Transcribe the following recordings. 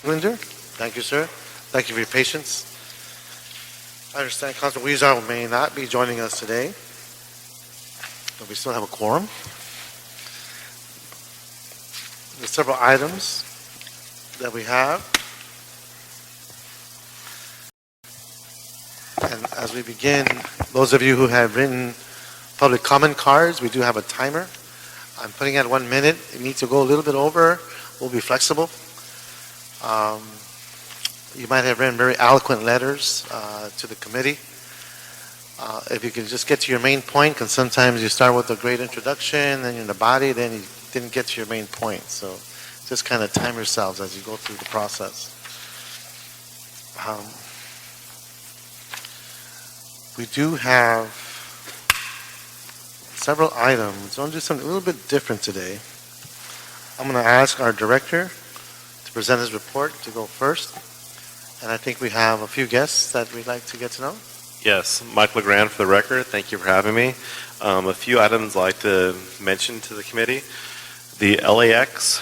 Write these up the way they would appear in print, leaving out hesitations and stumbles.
Eglinger. Thank you, sir. Thank you for your patience. I understand Councilor Weezer may not be joining us today, but we still have a quorum. There's several items that we have. And as we begin, those of you who have written public comment cards, we do have a timer. I'm putting it at 1 minute. It needs to go a little bit over. We'll be flexible. You might have written very eloquent letters to the committee. If you can just get to your main point, because sometimes you start with a great introduction, then you're in the body, then you didn't get to your main point. So just kind of time yourselves as you go through the process. We do have several items. I'm going to do something a little bit different today. I'm going to ask our director to present his report to go first. And I think we have a few guests that we'd like to get to know. Yes, Mike LeGrand for the record. Thank you for having me. A few items I'd like to mention to the committee. The LAX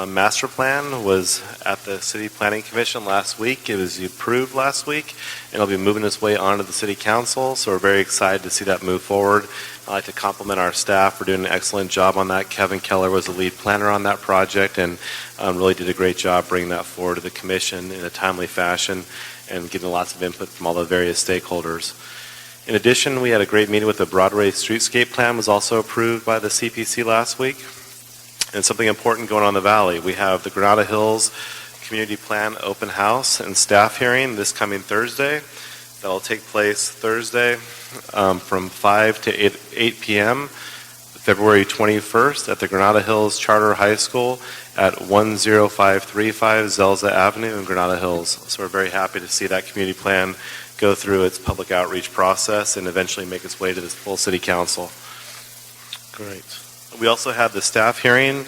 Master Plan was at the City Planning Commission last week. It was approved last week, and it'll be moving its way onto the City Council, so we're very excited to see that move forward. I'd like to compliment our staff for doing an excellent job on that. Kevin Keller was the lead planner on that project and really did a great job bringing that forward to the Commission in a timely fashion and getting lots of input from all the various stakeholders. In addition, we had a great meeting with the Broadway Streetscape Plan was also approved by the CPC last week. And something important going on in the Valley. We have the Granada Hills Community Plan Open House and Staff Hearing this coming Thursday. That'll take place Thursday from 5 to 8 p.m. February 21st at the Granada Hills Charter High School at 10535 Zelza Avenue in Granada Hills. So we're very happy to see that community plan go through its public outreach process and eventually make its way to the full City Council. Great. We also had the staff hearing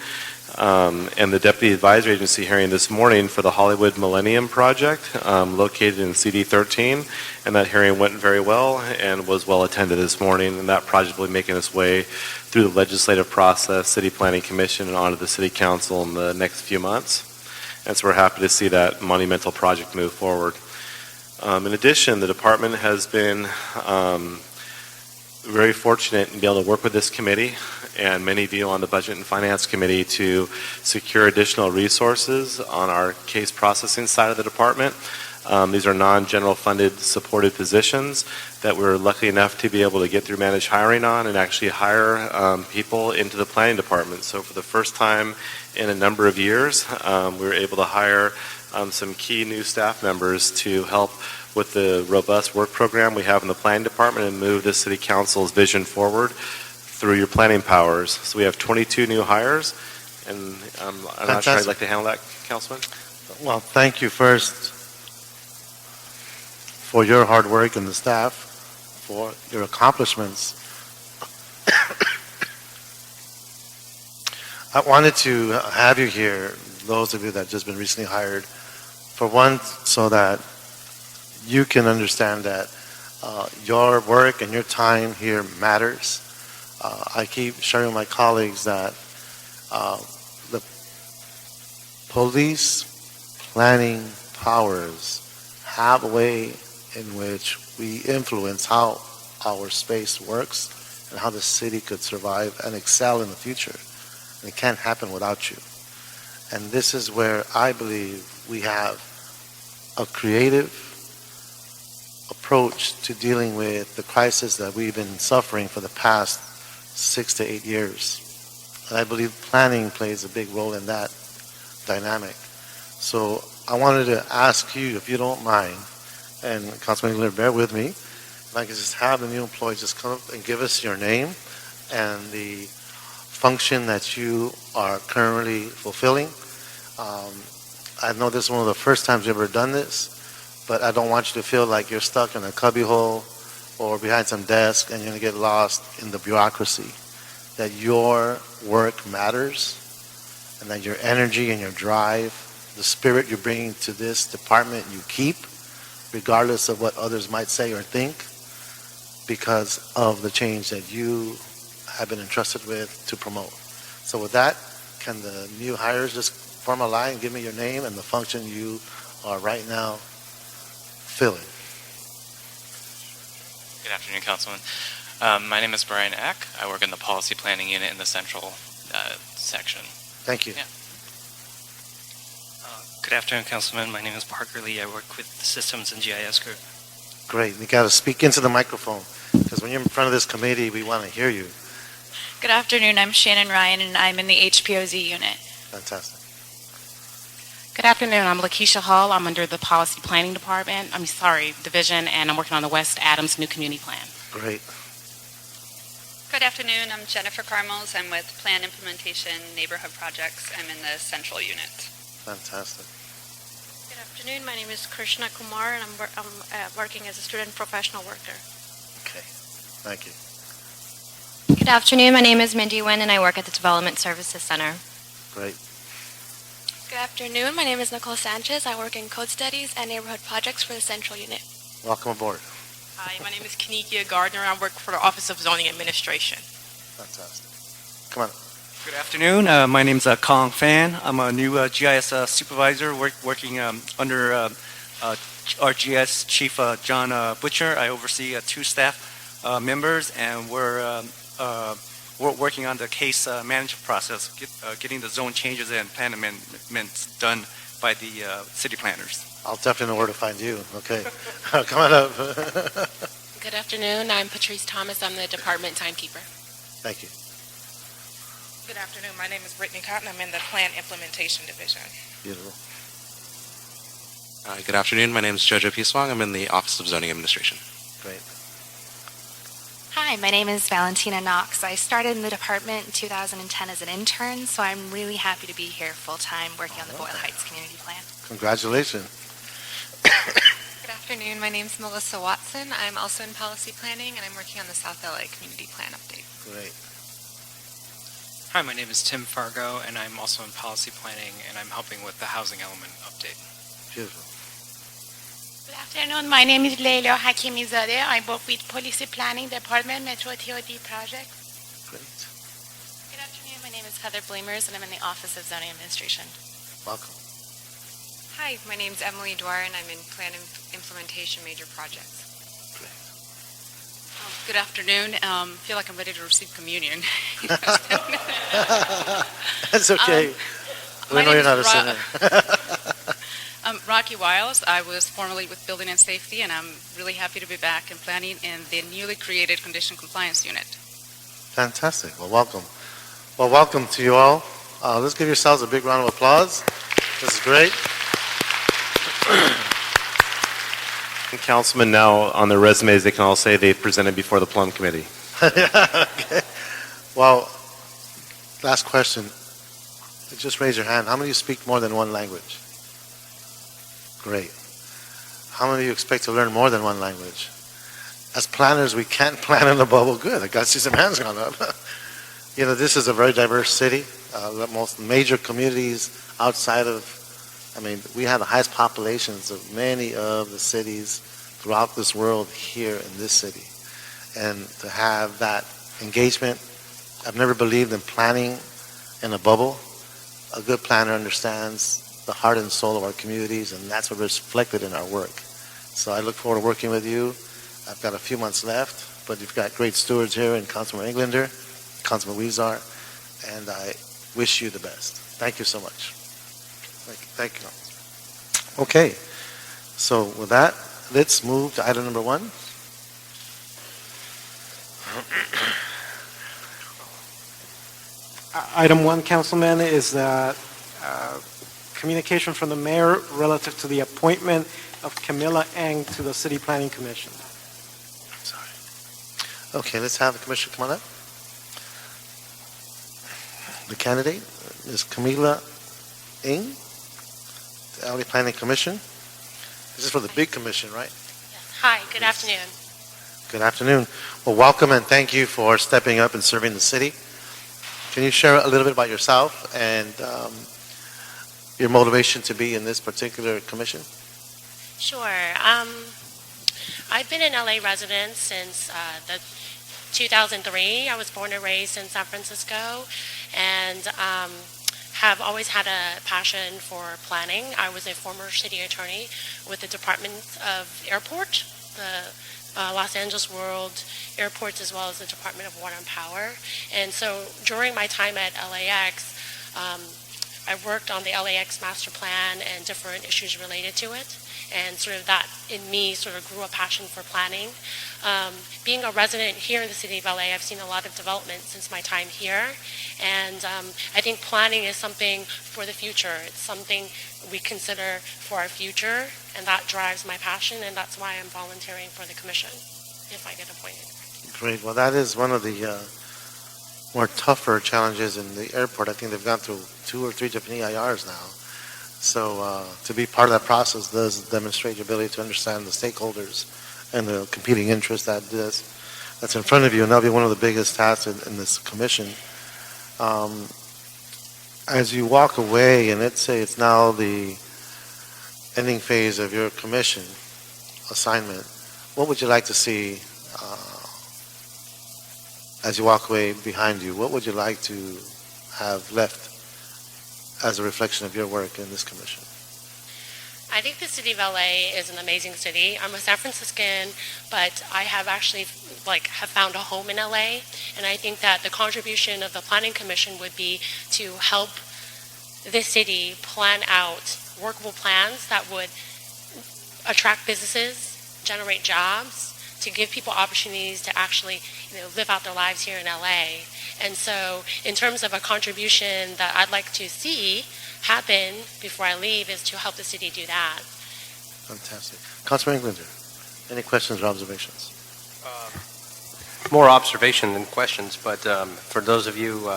and the Deputy Advisory Agency hearing this morning for the Hollywood Millennium Project located in CD 13, and that hearing went very well and was well attended this morning, and that project will be making its way through the legislative process, City Planning Commission, and onto the City Council in the next few months. And so we're happy to see that monumental project move forward. In addition, the department has been very fortunate in being able to work with this committee and many of you on the Budget and Finance Committee to secure additional resources on our case processing side of the department. These are non-general funded supported positions that we're lucky enough to be able to get through managed hiring on and actually hire people into the planning department. So for the first time in a number of years, we were able to hire some key new staff members to help with the robust work program we have in the planning department and move the City Council's vision forward through your planning powers. So we have 22 new hires, and I'm not sure I'd like to handle that, Councilman. Well, thank you first for your hard work and the staff for your accomplishments. I wanted to have you here, those of you that have just been recently hired, for one, so that you can understand that your work and your time here matters. I keep sharing with my colleagues that the police planning powers have a way in which we influence how our space works and how the city could survive and excel in the future. And it can't happen without you. And this is where I believe we have a creative approach to dealing with the crisis that we've been suffering for the past 6 to 8 years. And I believe planning plays a big role in that dynamic. So I wanted to ask you, if you don't mind, and Councilman Engler, bear with me, if I could just have the new employees just come up and give us your name and the function that you are currently fulfilling. I know this is one of the first times you've ever done this, but I don't want you to feel like you're stuck in a cubbyhole or behind some desk and you're going to get lost in the bureaucracy. That your work matters and that your energy and your drive, the spirit you're bringing to this department, you keep, regardless of what others might say or think, because of the change that you have been entrusted with to promote. So with that, can the new hires just form a line, give me your name and the function you are right now filling. Good afternoon, Councilman. My name is Brian Eck. I work in the Policy Planning Unit in the Central section. Thank you. Yeah. Good afternoon, Councilman. My name is Parker Lee. I work with the Systems and GIS Group. Great. You got to speak into the microphone because when you're in front of this committee, we want to hear you. Good afternoon. I'm Shannon Ryan, and I'm in the HPOZ unit. Fantastic. Good afternoon. I'm Lakeisha Hall. I'm under the Policy Planning Department. Division, and I'm working on the West Adams New Community Plan. Great. Good afternoon. I'm Jennifer Carmels. I'm with Plan Implementation Neighborhood Projects. I'm in the Central Unit. Fantastic. Good afternoon. My name is Krishna Kumar, and I'm working as a student professional worker. Okay. Thank you. Good afternoon. My name is Mindy Nguyen, and I work at the Development Services Center. Great. Good afternoon. My name is Nicole Sanchez. I work in Code Studies and Neighborhood Projects for the Central Unit. Welcome aboard. Hi, my name is Kenikia Gardner. I work for the Office of Zoning Administration. Fantastic. Come on. Good afternoon. My name is Kong Fan. I'm a new GIS supervisor working under our GIS Chief John Butcher. I oversee 2 staff members, and we're working on the case management process, getting the zone changes and plan amendments done by the city planners. I'll definitely know where to find you. Okay. Come on up. Good afternoon. I'm Patrice Thomas. I'm the Department Timekeeper. Thank you. Good afternoon. My name is Brittany Cotton. I'm in the Plan Implementation Division. Beautiful. Good afternoon. My name is Jojo Piswang. I'm in the Office of Zoning Administration. Great. Hi, my name is Valentina Knox. I started in the department in 2010 as an intern, so I'm really happy to be here full-time working on the Boyle Heights Community Plan. Congratulations. Good afternoon. My name is Melissa Watson. I'm also in Policy Planning, and I'm working on the South LA Community Plan update. Great. Hi, my name is Tim Fargo, and I'm also in Policy Planning, and I'm helping with the housing element update. Beautiful. Good afternoon. My name is Leila Hakimizadeh. I work with Policy Planning Department, Metro TOD project. Great. Good afternoon. My name is Heather Bleemers, and I'm in the Office of Zoning Administration. Welcome. Hi, my name is Emily Dwyer, and I'm in Plan Implementation Major Projects. Good afternoon. Feel like I'm ready to receive communion. That's okay. We know you're not a sinner. I'm Rocky Wiles. I was formerly with Building and Safety, and I'm really happy to be back in planning in the newly created Condition Compliance Unit. Fantastic. Well, welcome. Well, welcome to you all. Let's give yourselves a big round of applause. This is great. And Councilman, now on their resumes, they can all say they presented before the Plum Committee. Okay. Well, last question. Just raise your hand. How many of you speak more than one language? Great. How many of you expect to learn more than one language? As planners, we can't plan in a bubble. Good. I got to see some hands going up. You know, this is a very diverse city. The most major communities outside of, we have the highest populations of many of the cities throughout this world here in this city. And to have that engagement, I've never believed in planning in a bubble. A good planner understands the heart and soul of our communities, and that's what is reflected in our work. So I look forward to working with you. I've got a few months left, but you've got great stewards here in Councilman Englander, Councilman Weezar, and I wish you the best. Thank you so much. Thank you. Okay, so with that, let's move to item number 1. Item 1, Councilman, is communication from the mayor relative to the appointment of Camilla Eng to the City Planning Commission. Sorry. Okay, let's have the commissioner come on up. The candidate is Camilla Eng, the LA Planning Commission. This is for the big commission, right? Hi, good afternoon. Good afternoon. Well, welcome and thank you for stepping up and serving the city. Can you share a little bit about yourself and your motivation to be in this particular commission? Sure. I've been an LA resident since 2003. I was born and raised in San Francisco, and have always had a passion for planning. I was a former city attorney with the Department of Airport, the Los Angeles World Airports, as well as the Department of Water and Power. And so during my time at LAX, I worked on the LAX Master Plan and different issues related to it. And sort of that in me sort of grew a passion for planning. Being a resident here in the city of LA, I've seen a lot of development since my time here. And I think planning is something for the future. It's something we consider for our future, and that drives my passion, and that's why I'm volunteering for the commission if I get appointed. Great. Well, that is one of the more tougher challenges in the airport. I think they've gone through 2 or 3 different EIRs now. So to be part of that process does demonstrate your ability to understand the stakeholders and the competing interests that's in front of you, and that'll be one of the biggest tasks in this commission. As you walk away, and let's say it's now the ending phase of your commission assignment, what would you like to see as you walk away behind you? What would you like to have left as a reflection of your work in this commission? I think the city of LA is an amazing city. I'm a San Franciscan, but I have actually have found a home in LA, and I think that the contribution of the Planning Commission would be to help this city plan out workable plans that would attract businesses, generate jobs, to give people opportunities to actually live out their lives here in LA. And so in terms of a contribution that I'd like to see happen before I leave is to help the city do that. Fantastic. Councilman Englander, any questions or observations? More observation than questions, but for those of you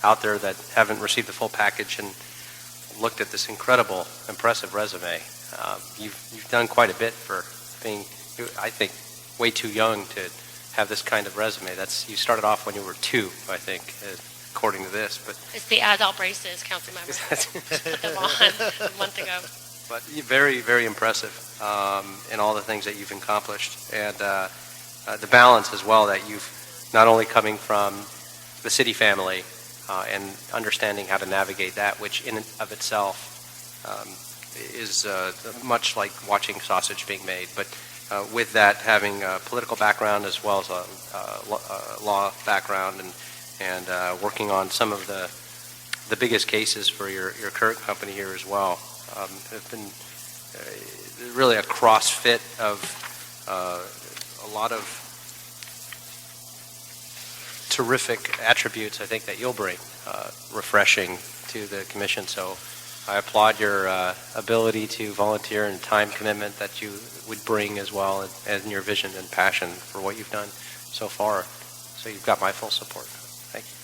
out there that haven't received the full package and looked at this incredible, impressive resume, you've done quite a bit for being, I think, way too young to have this kind of resume. You started off when you were 2, I think, according to this. But it's the adult braces, council member. Put them on a month ago. But very, very impressive in all the things that you've accomplished, and the balance as well that you've not only coming from the city family and understanding how to navigate that, which in and of itself is much like watching sausage being made, but with that having a political background as well as a law background and working on some of the biggest cases for your current company here as well. Have been really a crossfit of a lot of terrific attributes, I think, that you'll bring refreshing to the commission. So I applaud your ability to volunteer and time commitment that you would bring as well, and your vision and passion for what you've done so far. So you've got my full support. Thank you.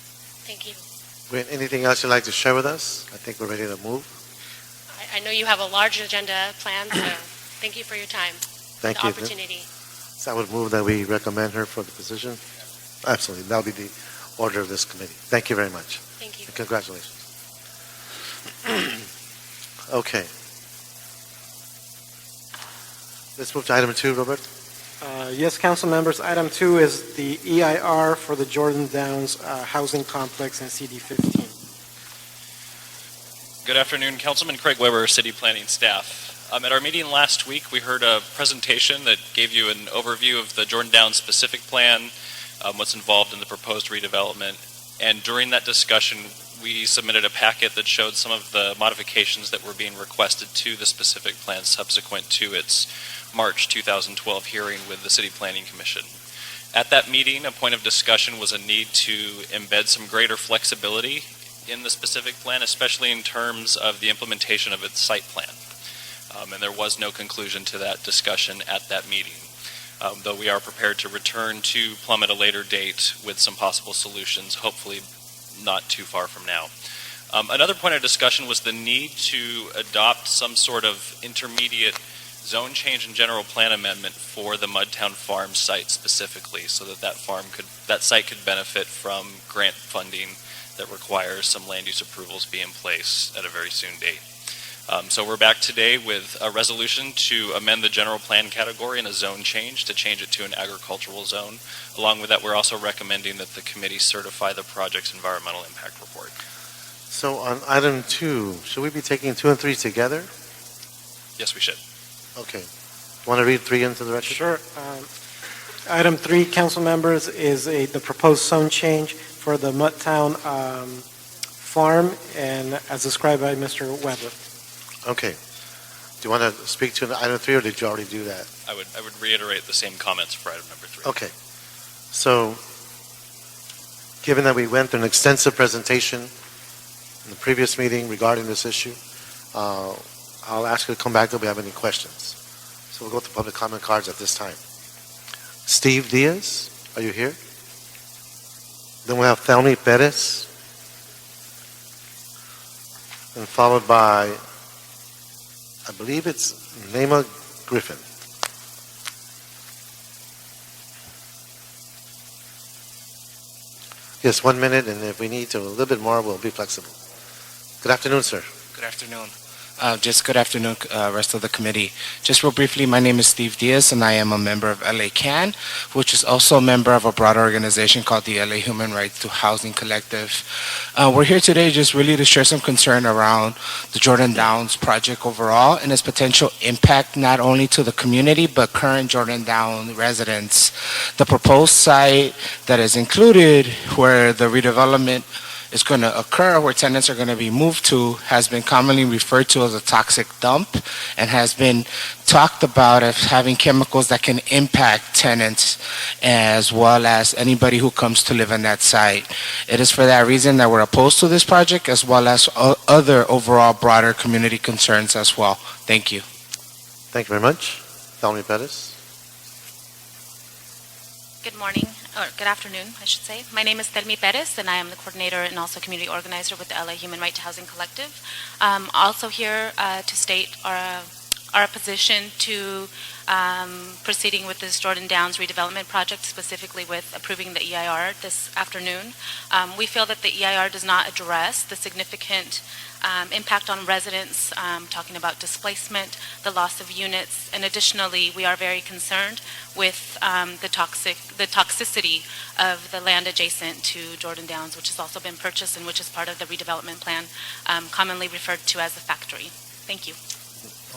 Thank you. Great. Anything else you'd like to share with us? I think we're ready to move. I know you have a large agenda planned, so thank you for your time. Thank the you. Opportunity. So I would move that we recommend her for the position. Absolutely. That'll be the order of this committee. Thank you very much. Thank you. And congratulations. Okay. Let's move to item 2, Robert. Yes, council members. Item 2 is the EIR for the Jordan Downs housing complex and CD 15. Good afternoon, Councilman Craig Weber, City Planning staff. At our meeting last week, we heard a presentation that gave you an overview of the Jordan Downs specific plan, what's involved in the proposed redevelopment, and during that discussion, we submitted a packet that showed some of the modifications that were being requested to the specific plan subsequent to its March 2012 hearing with the City Planning Commission. At that meeting, a point of discussion was a need to embed some greater flexibility in the specific plan, especially in terms of the implementation of its site plan. And there was no conclusion to that discussion at that meeting, though we are prepared to return to Plum at a later date with some possible solutions, hopefully not too far from now. Another point of discussion was the need to adopt some sort of intermediate zone change and general plan amendment for the Mudtown Farm site specifically, so that that site could benefit from grant funding that requires some land use approvals be in place at a very soon date. So we're back today with a resolution to amend the general plan category in a zone change to change it to an agricultural zone. Along with that, we're also recommending that the committee certify the project's environmental impact report. So on item 2, should we be taking 2 and 3 together? Yes, we should. Okay. Want to read 3 into the record? Sure. Item 3, council members, is the proposed zone change for the Mutttown farm, and as described by Mr. Weber. Okay. Do you want to speak to item 3, or did you already do that? I would reiterate the same comments for item number 3. Okay. So, given that we went through an extensive presentation in the previous meeting regarding this issue, I'll ask you to come back if we have any questions. So we'll go to public comment cards at this time. Steve Diaz, are you here? Then we'll have Thelmy Perez, and followed by, I believe it's Naima Griffin. Yes, 1 minute, and if we need to, a little bit more, we'll be flexible. Good afternoon, sir. Good afternoon. Just good afternoon, rest of the committee. Just real briefly, my name is Steve Diaz, and I am a member of LA CAN, which is also a member of a broader organization called the LA Human Rights to Housing Collective. We're here today just really to share some concern around the Jordan Downs project overall and its potential impact not only to the community but current Jordan Downs residents. The proposed site that is included where the redevelopment is going to occur, where tenants are going to be moved to, has been commonly referred to as a toxic dump and has been talked about as having chemicals that can impact tenants as well as anybody who comes to live on that site. It is for that reason that we're opposed to this project as well as other overall broader community concerns as well. Thank you. Thank you very much. Thelmy Perez. Good morning, or good afternoon, I should say. My name is Thelmy Perez, and I am the coordinator and also community organizer with the LA Human Rights to Housing Collective. Also here to state our position to proceeding with this Jordan Downs redevelopment project, specifically with approving the EIR this afternoon. We feel that the EIR does not address the significant impact on residents, talking about displacement, the loss of units, and additionally, we are very concerned with the toxicity of the land adjacent to Jordan Downs, which has also been purchased and which is part of the redevelopment plan, commonly referred to as the factory. Thank you.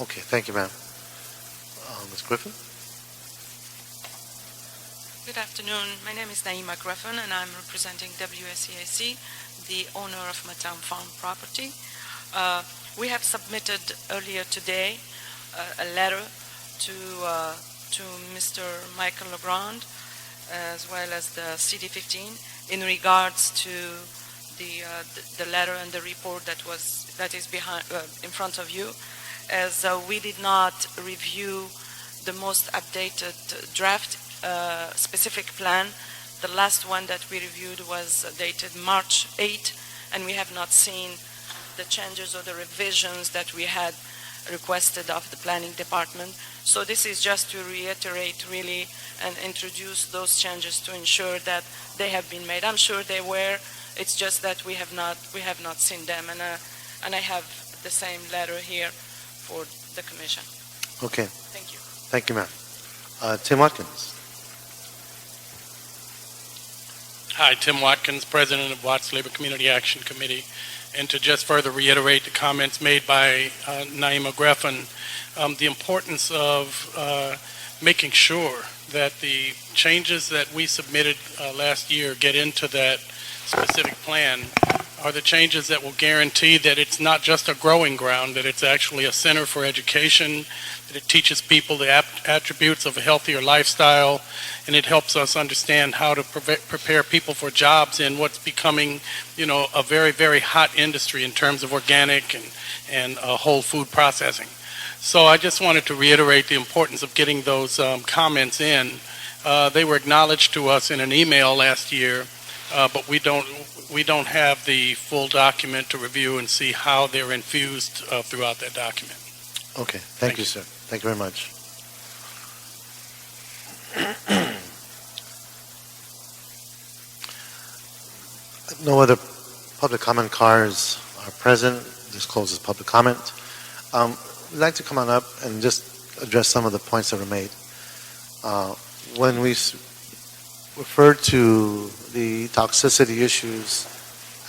Okay, thank you, ma'am. Ms. Griffin? Good afternoon. My name is Naima Griffin, and I'm representing WSCIC, the owner of Mutttown Farm property. We have submitted earlier today a letter to Mr. Michael Legrand, as well as the CD15, in regards to the letter and the report that is behind in front of you, as we did not review the most updated draft specific plan. The last one that we reviewed was dated March 8, and we have not seen the changes or the revisions that we had requested of the planning department. So this is just to reiterate really and introduce those changes to ensure that they have been made. I'm sure they were. It's just that we have not seen them, and I have the same letter here for the commission. Okay. Thank you. Thank you, ma'am. Tim Watkins. Hi, Tim Watkins, President of Watts Labor Community Action Committee. And to just further reiterate the comments made by Naima Griffin, the importance of making sure that the changes that we submitted last year get into that specific plan are the changes that will guarantee that it's not just a growing ground, that it's actually a center for education, that it teaches people the attributes of a healthier lifestyle, and it helps us understand how to prepare people for jobs in what's becoming, a very, very hot industry in terms of organic and whole food processing. So I just wanted to reiterate the importance of getting those comments in. They were acknowledged to us in an email last year, but we don't have the full document to review and see how they're infused throughout that document. Okay, thank you, sir. Thank you very much. No other public comment cards are present. This closes public comment. We'd like to come on up and just address some of the points that were made. When we referred to the toxicity issues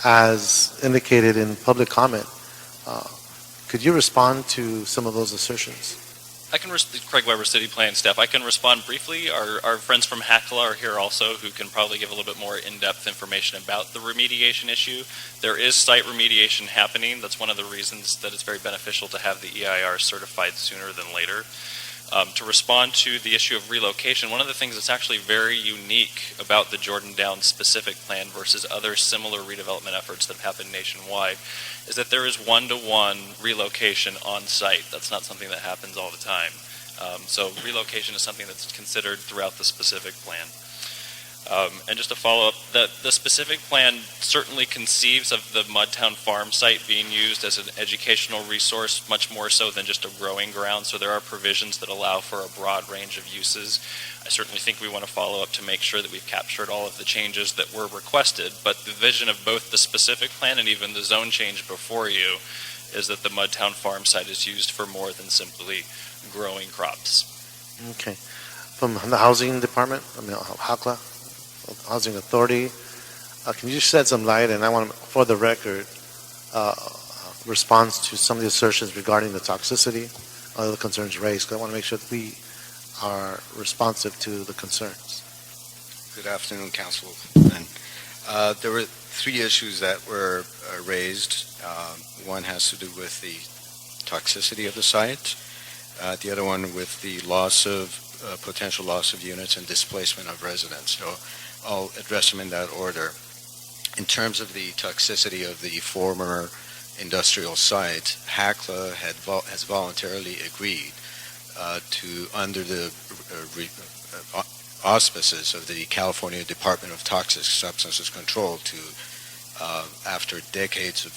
as indicated in public comment. Could you respond to some of those assertions? I can, Craig Weber, City Plan staff. I can respond briefly. Our friends from HACLA are here also, who can probably give a little bit more in-depth information about the remediation issue. There is site remediation happening. That's one of the reasons that it's very beneficial to have the EIR certified sooner than later. To respond to the issue of relocation, one of the things that's actually very unique about the Jordan Downs specific plan versus other similar redevelopment efforts that have happened nationwide is that there is one-to-one relocation on site. That's not something that happens all the time. So relocation is something that's considered throughout the specific plan. And just to follow up, the specific plan certainly conceives of the Mudtown Farm site being used as an educational resource, much more so than just a growing ground. So there are provisions that allow for a broad range of uses. I certainly think we want to follow up to make sure that we've captured all of the changes that were requested. But the vision of both the specific plan and even the zone change before you is that the Mudtown Farm site is used for more than simply growing crops. Okay. From the housing department, HACLA, Housing Authority, can you shed some light, and I want to, for the record, response to some of the assertions regarding the toxicity, other concerns raised, because I want to make sure that we are responsive to the concerns. Good afternoon, Councilman. There were three issues that were raised. One has to do with the toxicity of the site, the other one with the loss of potential loss of units and displacement of residents. So I'll address them in that order. In terms of the toxicity of the former industrial site, HACLA has voluntarily agreed to, under the auspices of the California Department of Toxic Substances Control, to, after decades of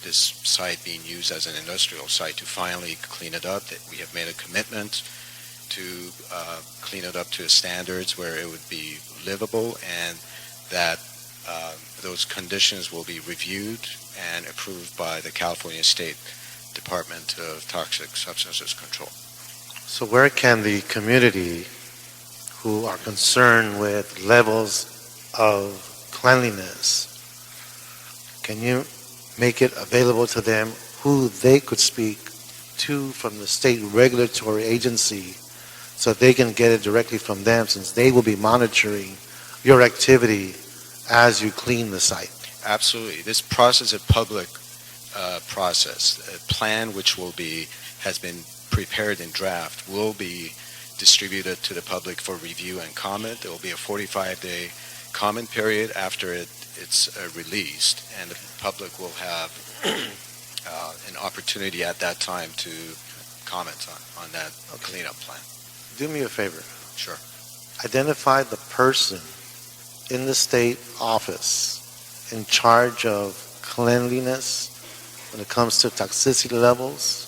this site being used as an industrial site, to finally clean it up. That we have made a commitment to clean it up to standards where it would be livable, and that those conditions will be reviewed and approved by the California State Department of Toxic Substances Control. So where can the community who are concerned with levels of cleanliness, can you make it available to them who they could speak to from the state regulatory agency so they can get it directly from them, since they will be monitoring your activity as you clean the site? Absolutely. This process is a public process. A plan which has been prepared in draft will be distributed to the public for review and comment. There will be a 45-day comment period after it's released, and the public will have an opportunity at that time to comment on that cleanup plan. Do me a favor. Sure. Identify the person in the state office in charge of cleanliness when it comes to toxicity levels,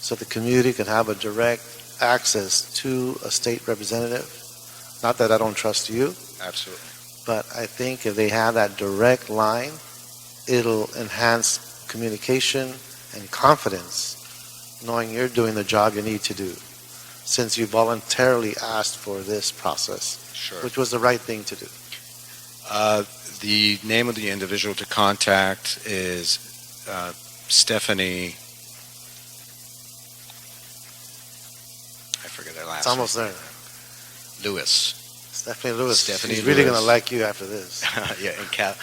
so the community can have a direct access to a state representative. Not that I don't trust you. Absolutely. But I think if they have that direct line, it'll enhance communication and confidence, knowing you're doing the job you need to do, since you voluntarily asked for this process, sure, which was the right thing to do. The name of the individual to contact is Stephanie. I forget her last name. It's almost there. Lewis. Stephanie Lewis. Stephanie She's really Lewis. going to like you after this. Yeah,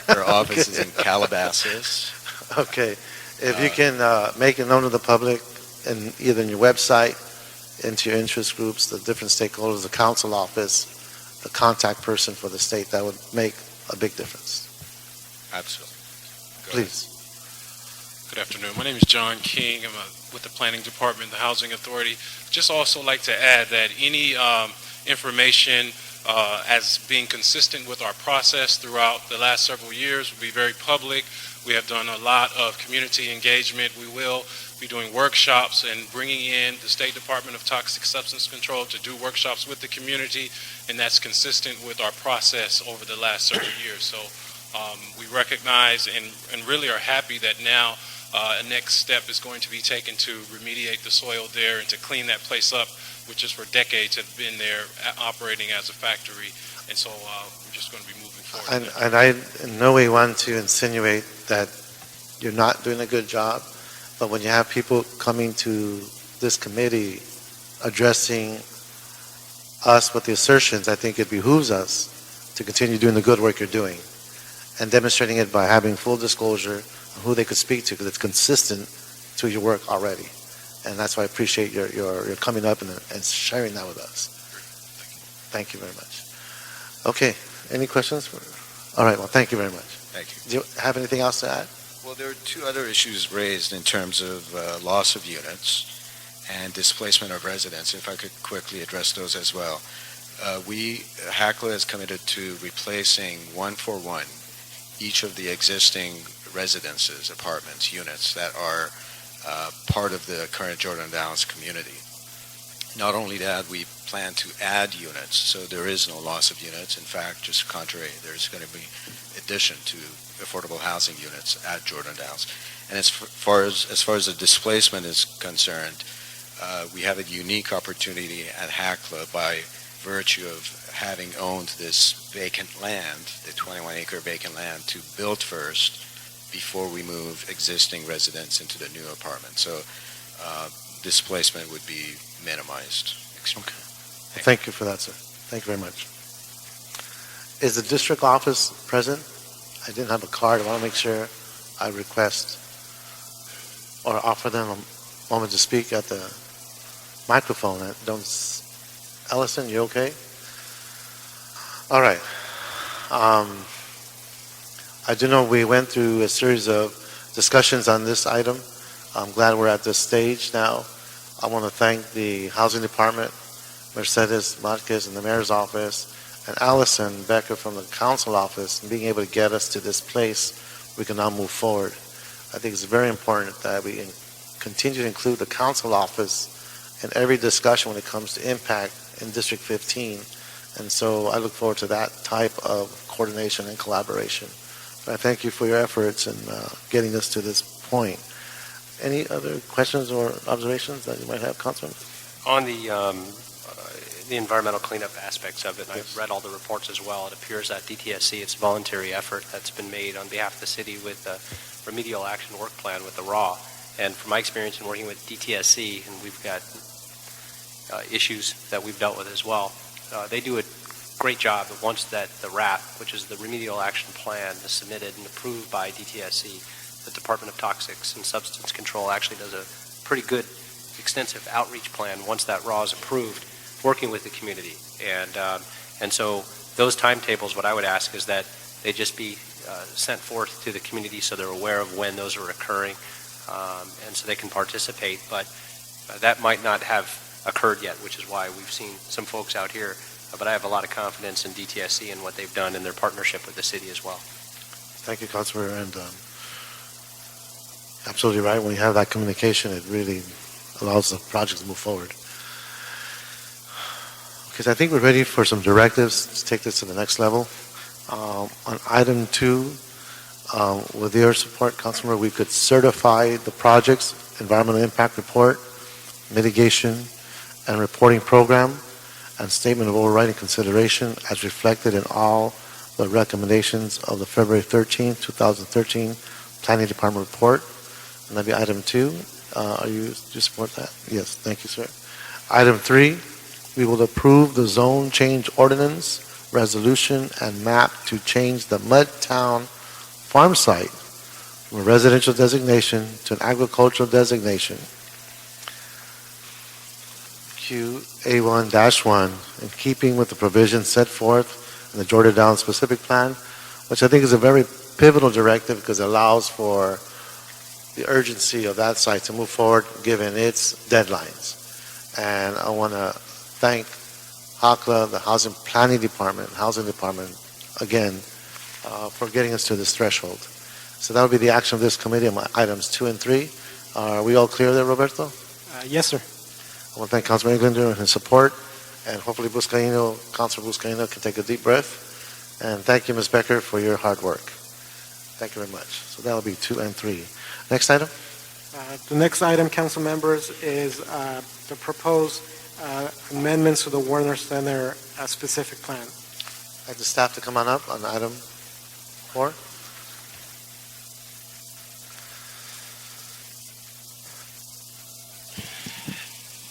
her office is in Calabasas. Okay. If you can make it known to the public, and either in your website, into your interest groups, the different stakeholders, the council office, the contact person for the state, that would make a big difference. Absolutely. Please. Good afternoon. My name is John King. I'm with the Planning Department, the Housing Authority. Just also like to add that any information as being consistent with our process throughout the last several years will be very public. We have done a lot of community engagement. We will be doing workshops and bringing in the State Department of Toxic Substance Control to do workshops with the community, and that's consistent with our process over the last several years. So we recognize and really are happy that now a next step is going to be taken to remediate the soil there and to clean that place up, which is for decades have been there operating as a factory. And so we're just going to be moving forward. And I in no way want to insinuate that you're not doing a good job, but when you have people coming to this committee addressing us with the assertions, I think it behooves us to continue doing the good work you're doing and demonstrating it by having full disclosure of who they could speak to, because it's consistent to your work already. And that's why I appreciate your coming up and sharing that with us. Thank you very much. Okay, any questions? All right, well, thank you very much. Thank you. Do you have anything else to add? Well, there are two other issues raised in terms of loss of units and displacement of residents, if I could quickly address those as well. HACLA is committed to replacing one for one each of the existing residences, apartments, units that are part of the current Jordan Downs community. Not only that, we plan to add units, so there is no loss of units. In fact, just contrary, there's going to be addition to affordable housing units at Jordan Downs. And as far as the displacement is concerned, we have a unique opportunity at HACLA by virtue of having owned this vacant land, the 21-acre vacant land, to build first before we move existing residents into the new apartment. So displacement would be minimized. Okay. Thank you for that, sir. Thank you very much. Is the district office present? I didn't have a card. I want to make sure I request or offer them a moment to speak at the microphone. Ellison, you okay? All right. I do know we went through a series of discussions on this item. I'm glad we're at this stage now. I want to thank the Housing Department, Mercedes Marquez in the Mayor's Office, and Allison Becker from the Council Office, and being able to get us to this place we can now move forward. I think it's very important that we continue to include the Council Office in every discussion when it comes to impact in District 15. And so I look forward to that type of coordination and collaboration. But I thank you for your efforts in getting us to this point. Any other questions or observations that you might have, Councilman? On the environmental cleanup aspects of it, and I've read all the reports as well. It appears that DTSC, it's a voluntary effort that's been made on behalf of the city with the remedial action work plan with the RAW. And from my experience in working with DTSC, and we've got issues that we've dealt with as well, they do a great job. Once that the RAP, which is the remedial action plan, is submitted and approved by DTSC, the Department of Toxics and Substance Control actually does a pretty good extensive outreach plan once that RAW is approved, working with the community. And so those timetables, what I would ask is that they just be sent forth to the community so they're aware of when those are occurring, and so they can participate. But that might not have occurred yet, which is why we've seen some folks out here. But I have a lot of confidence in DTSC and what they've done in their partnership with the city as well. Thank you, Councilor. And absolutely right. When you have that communication, it really allows the project to move forward. Okay, so I think we're ready for some directives to take this to the next level. On item 2, with your support, Councilor, we could certify the project's environmental impact report, mitigation and reporting program, and statement of overriding consideration as reflected in all the recommendations of the February 13, 2013 Planning Department report. And that'd be item 2. Do you support that? Yes, thank you, sir. Item 3, we will approve the zone change ordinance, resolution, and map to change the Mudtown farm site from a residential designation to an agricultural designation. QA1-1, in keeping with the provisions set forth in the Jordan Downs specific plan, which I think is a very pivotal directive because it allows for the urgency of that site to move forward given its deadlines. And I want to thank HACLA, the Housing Planning Department, Housing Department, again, for getting us to this threshold. So that will be the action of this committee on items 2 and 3. Are we all clear there, Roberto? Yes, sir. I want to thank Councilman Englander and his support, and hopefully Councilor Buscaino can take a deep breath. And thank you, Ms. Becker, for your hard work. Thank you very much. So that will be 2 and 3. Next item? The next item, council members, is the proposed amendments to the Warner Center specific plan. I'd like the staff to come on up on item 4.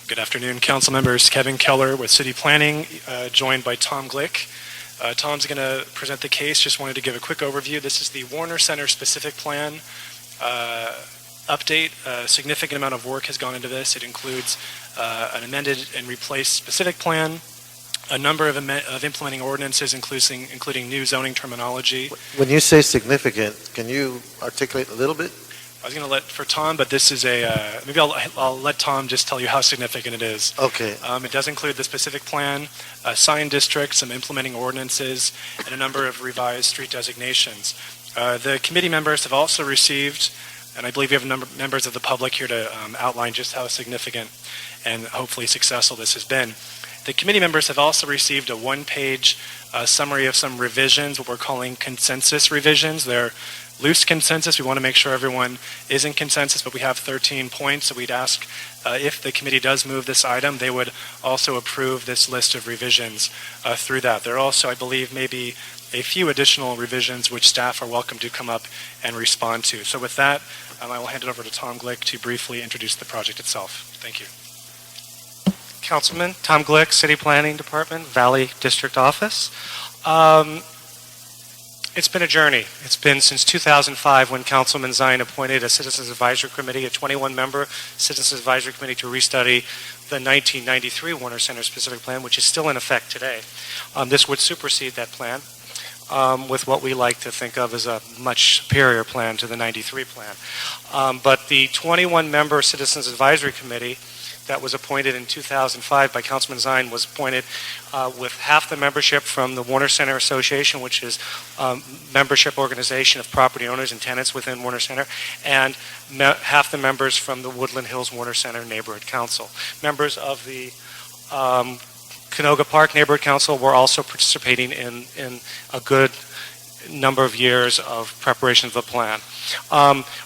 Good afternoon, council members. Kevin Keller with City Planning, joined by Tom Glick. Tom's going to present the case. Just wanted to give a quick overview. This is the Warner Center specific plan update. A significant amount of work has gone into this. It includes an amended and replaced specific plan, a number of implementing ordinances, including new zoning terminology. When you say significant, can you articulate a little bit? I was going to let for Tom, but this is maybe I'll let Tom just tell you how significant it is. Okay. It does include the specific plan, sign district, some implementing ordinances, and a number of revised street designations. The committee members have also received, and I believe we have a number of members of the public here to outline just how significant and hopefully successful this has been. The committee members have also received a one-page summary of some revisions, what we're calling consensus revisions. They're loose consensus. We want to make sure everyone is in consensus, but we have 13 points, so we'd ask if the committee does move this item, they would also approve this list of revisions through that. There are also, I believe, maybe a few additional revisions which staff are welcome to come up and respond to. So with that, I will hand it over to Tom Glick to briefly introduce the project itself. Thank you. Councilman Tom Glick, City Planning Department, Vealey District Office. It's been a journey. It's been since 2005 when Councilman Zine appointed a Citizens Advisory Committee, a 21-member Citizens Advisory Committee to restudy the 1993 Warner Center specific plan, which is still in effect today. This would supersede that plan with what we like to think of as a much superior plan to the 93 plan. But the 21-member Citizens Advisory Committee that was appointed in 2005 by Councilman Zine was appointed with half the membership from the Warner Center Association, which is membership organization of property owners and tenants within Warner Center, and half the members from the Woodland Hills Warner Center Neighborhood Council. Members of the Canoga Park Neighborhood Council were also participating in a good number of years of preparation of the plan.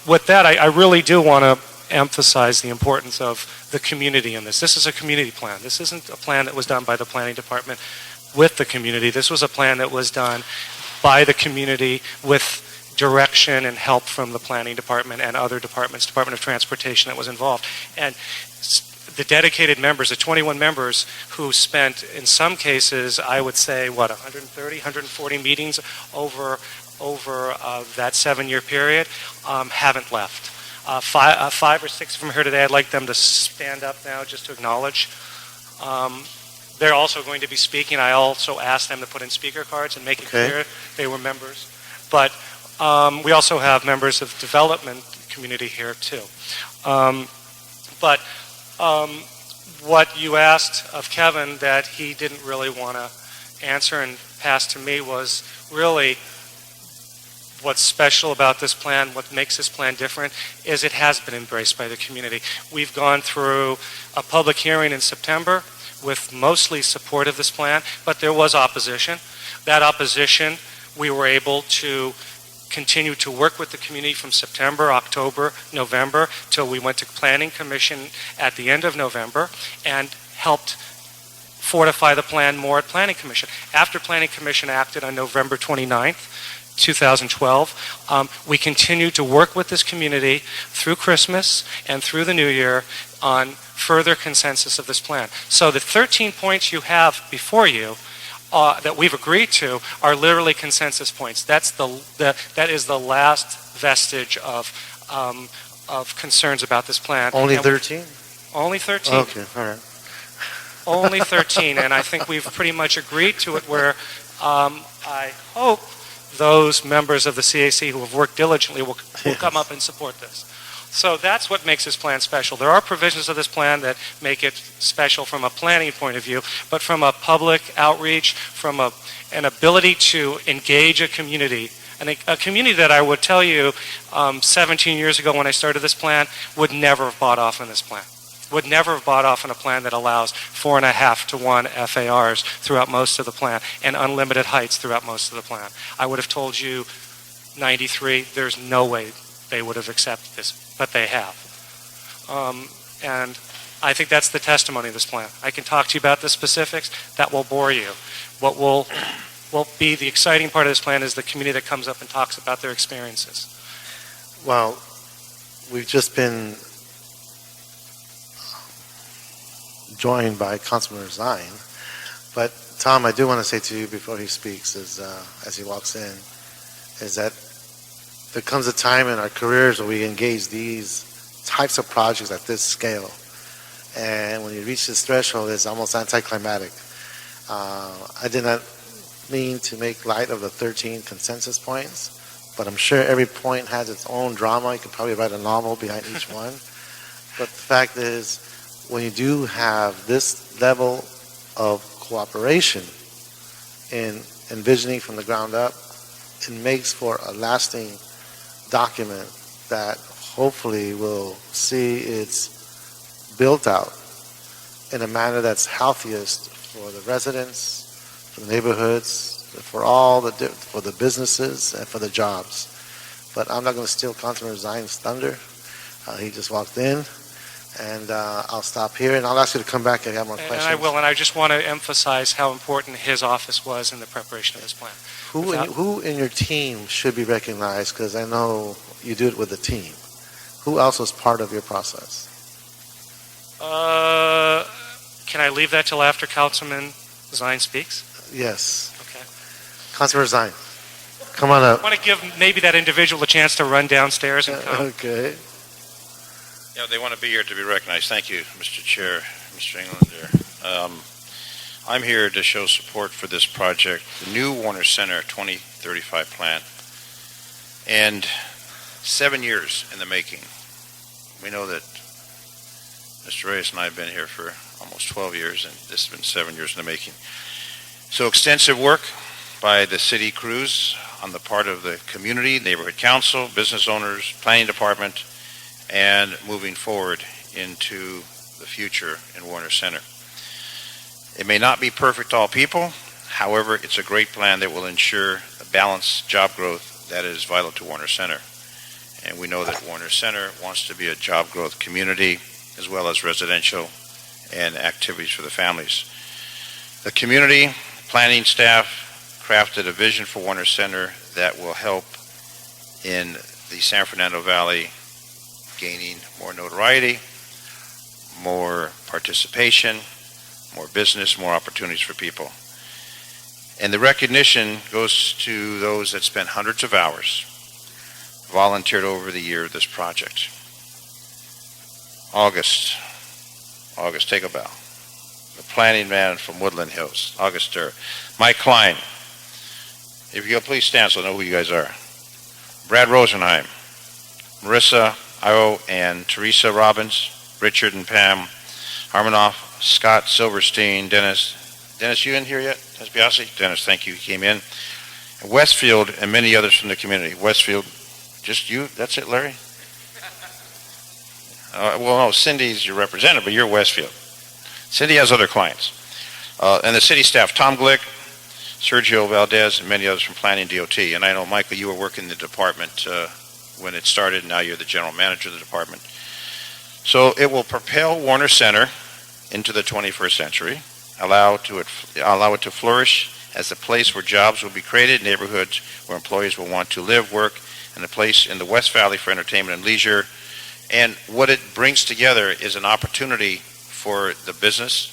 With that, I really do want to emphasize the importance of the community in this. This is a community plan. This isn't a plan that was done by the planning department with the community. This was a plan that was done by the community with direction and help from the planning department and other departments, Department of Transportation that was involved. And the dedicated members, the 21 members who spent, in some cases, I would say, 130, 140 meetings over that 7-year period, haven't left. 5 or 6 from here today, I'd like them to stand up now just to acknowledge. They're also going to be speaking. I also asked them to put in speaker cards and make it clear they were members. But we also have members of the development community here too. But what you asked of Kevin that he didn't really want to answer and pass to me was really what's special about this plan, what makes this plan different, is it has been embraced by the community. We've gone through a public hearing in September with mostly support of this plan, but there was opposition. That opposition, we were able to continue to work with the community from September, October, November, till we went to Planning Commission at the end of November and helped fortify the plan more at Planning Commission. After Planning Commission acted on November 29th, 2012. We continue to work with this community through Christmas and through the New Year on further consensus of this plan. So the 13 points you have before you that we've agreed to are literally consensus points. That is the last vestige of concerns about this plan. Only 13? Only 13. Okay, all right. Only 13, and I think we've pretty much agreed to it where I hope those members of the CAC who have worked diligently will come up and support this. So that's what makes this plan special. There are provisions of this plan that make it special from a planning point of view, but from a public outreach, from an ability to engage a community, and a community that I would tell you 17 years ago when I started this plan would never have bought off on this plan. Would never have bought off on a plan that allows 4.5 to 1 FARs throughout most of the plan and unlimited heights throughout most of the plan. I would have told you 93, there's no way they would have accepted this, but they have. And I think that's the testimony of this plan. I can talk to you about the specifics. That will bore you. What will will be the exciting part of this plan is the community that comes up and talks about their experiences. Well, we've just been joined by Councilman Zine, but Tom, I do want to say to you before he speaks, is as he walks in, is that there comes a time in our careers where we engage these types of projects at this scale, and when you reach this threshold, it's almost anticlimactic. I did not mean to make light of the 13 consensus points, but I'm sure every point has its own drama. You could probably write a novel behind each one. But the fact is, when you do have this level of cooperation in envisioning from the ground up, it makes for a lasting document that hopefully will see it's built out in a manner that's healthiest for the residents, for the neighborhoods, for the businesses, and for the jobs. But I'm not going to steal Councilman Zine's thunder. He just walked in, and I'll stop here, and I'll ask you to come back if you have more questions. And I will, and I just want to emphasize how important his office was in the preparation of this plan. Who in your team should be recognized? Because I know you do it with a team. Who else was part of your process? Can I leave that till after Councilman Zine speaks? Yes. Okay. Councilman Zine, come on up. I want to give maybe that individual a chance to run downstairs and come. Okay. Yeah, they want to be here to be recognized. Thank you, Mr. Chair, Mr. Englander. I'm here to show support for this project, the new Warner Center 2035 plan. And 7 years in the making. We know that Mr. Reyes and I have been here for almost 12 years, and this has been 7 years in the making. So extensive work by the city crews on the part of the community, neighborhood council, business owners, planning department, and moving forward into the future in Warner Center. It may not be perfect to all people. However, it's a great plan that will ensure a balanced job growth that is vital to Warner Center. And we know that Warner Center wants to be a job growth community as well as residential and activities for the families. The community planning staff crafted a vision for Warner Center that will help in the San Fernando Valley gaining more notoriety, more participation, more business, more opportunities for people. And the recognition goes to those that spent hundreds of hours, volunteered over the year of this project. August, take a bow. The planning man from Woodland Hills, August Durr. Mike Klein, if you'll please stand so I know who you guys are. Brad Rosenheim, Marissa Io and Teresa Robbins, Richard and Pam Harmonoff, Scott Silverstein, Dennis. Dennis, you in here yet? Dennis Biasi? Dennis, thank you. He came in. Westfield and many others from the community. Westfield, just you? That's it, Larry? Well, no, Cindy's your representative, but you're Westfield. Cindy has other clients. And the city staff, Tom Glick, Sergio Valdez, and many others from Planning DOT. And I know, Michael, you were working in the department when it started. Now you're the general manager of the department. So it will propel Warner Center into the 21st century, allow it to flourish as a place where jobs will be created, neighborhoods where employees will want to live, work, and a place in the West Valley for entertainment and leisure. And what it brings together is an opportunity for the business,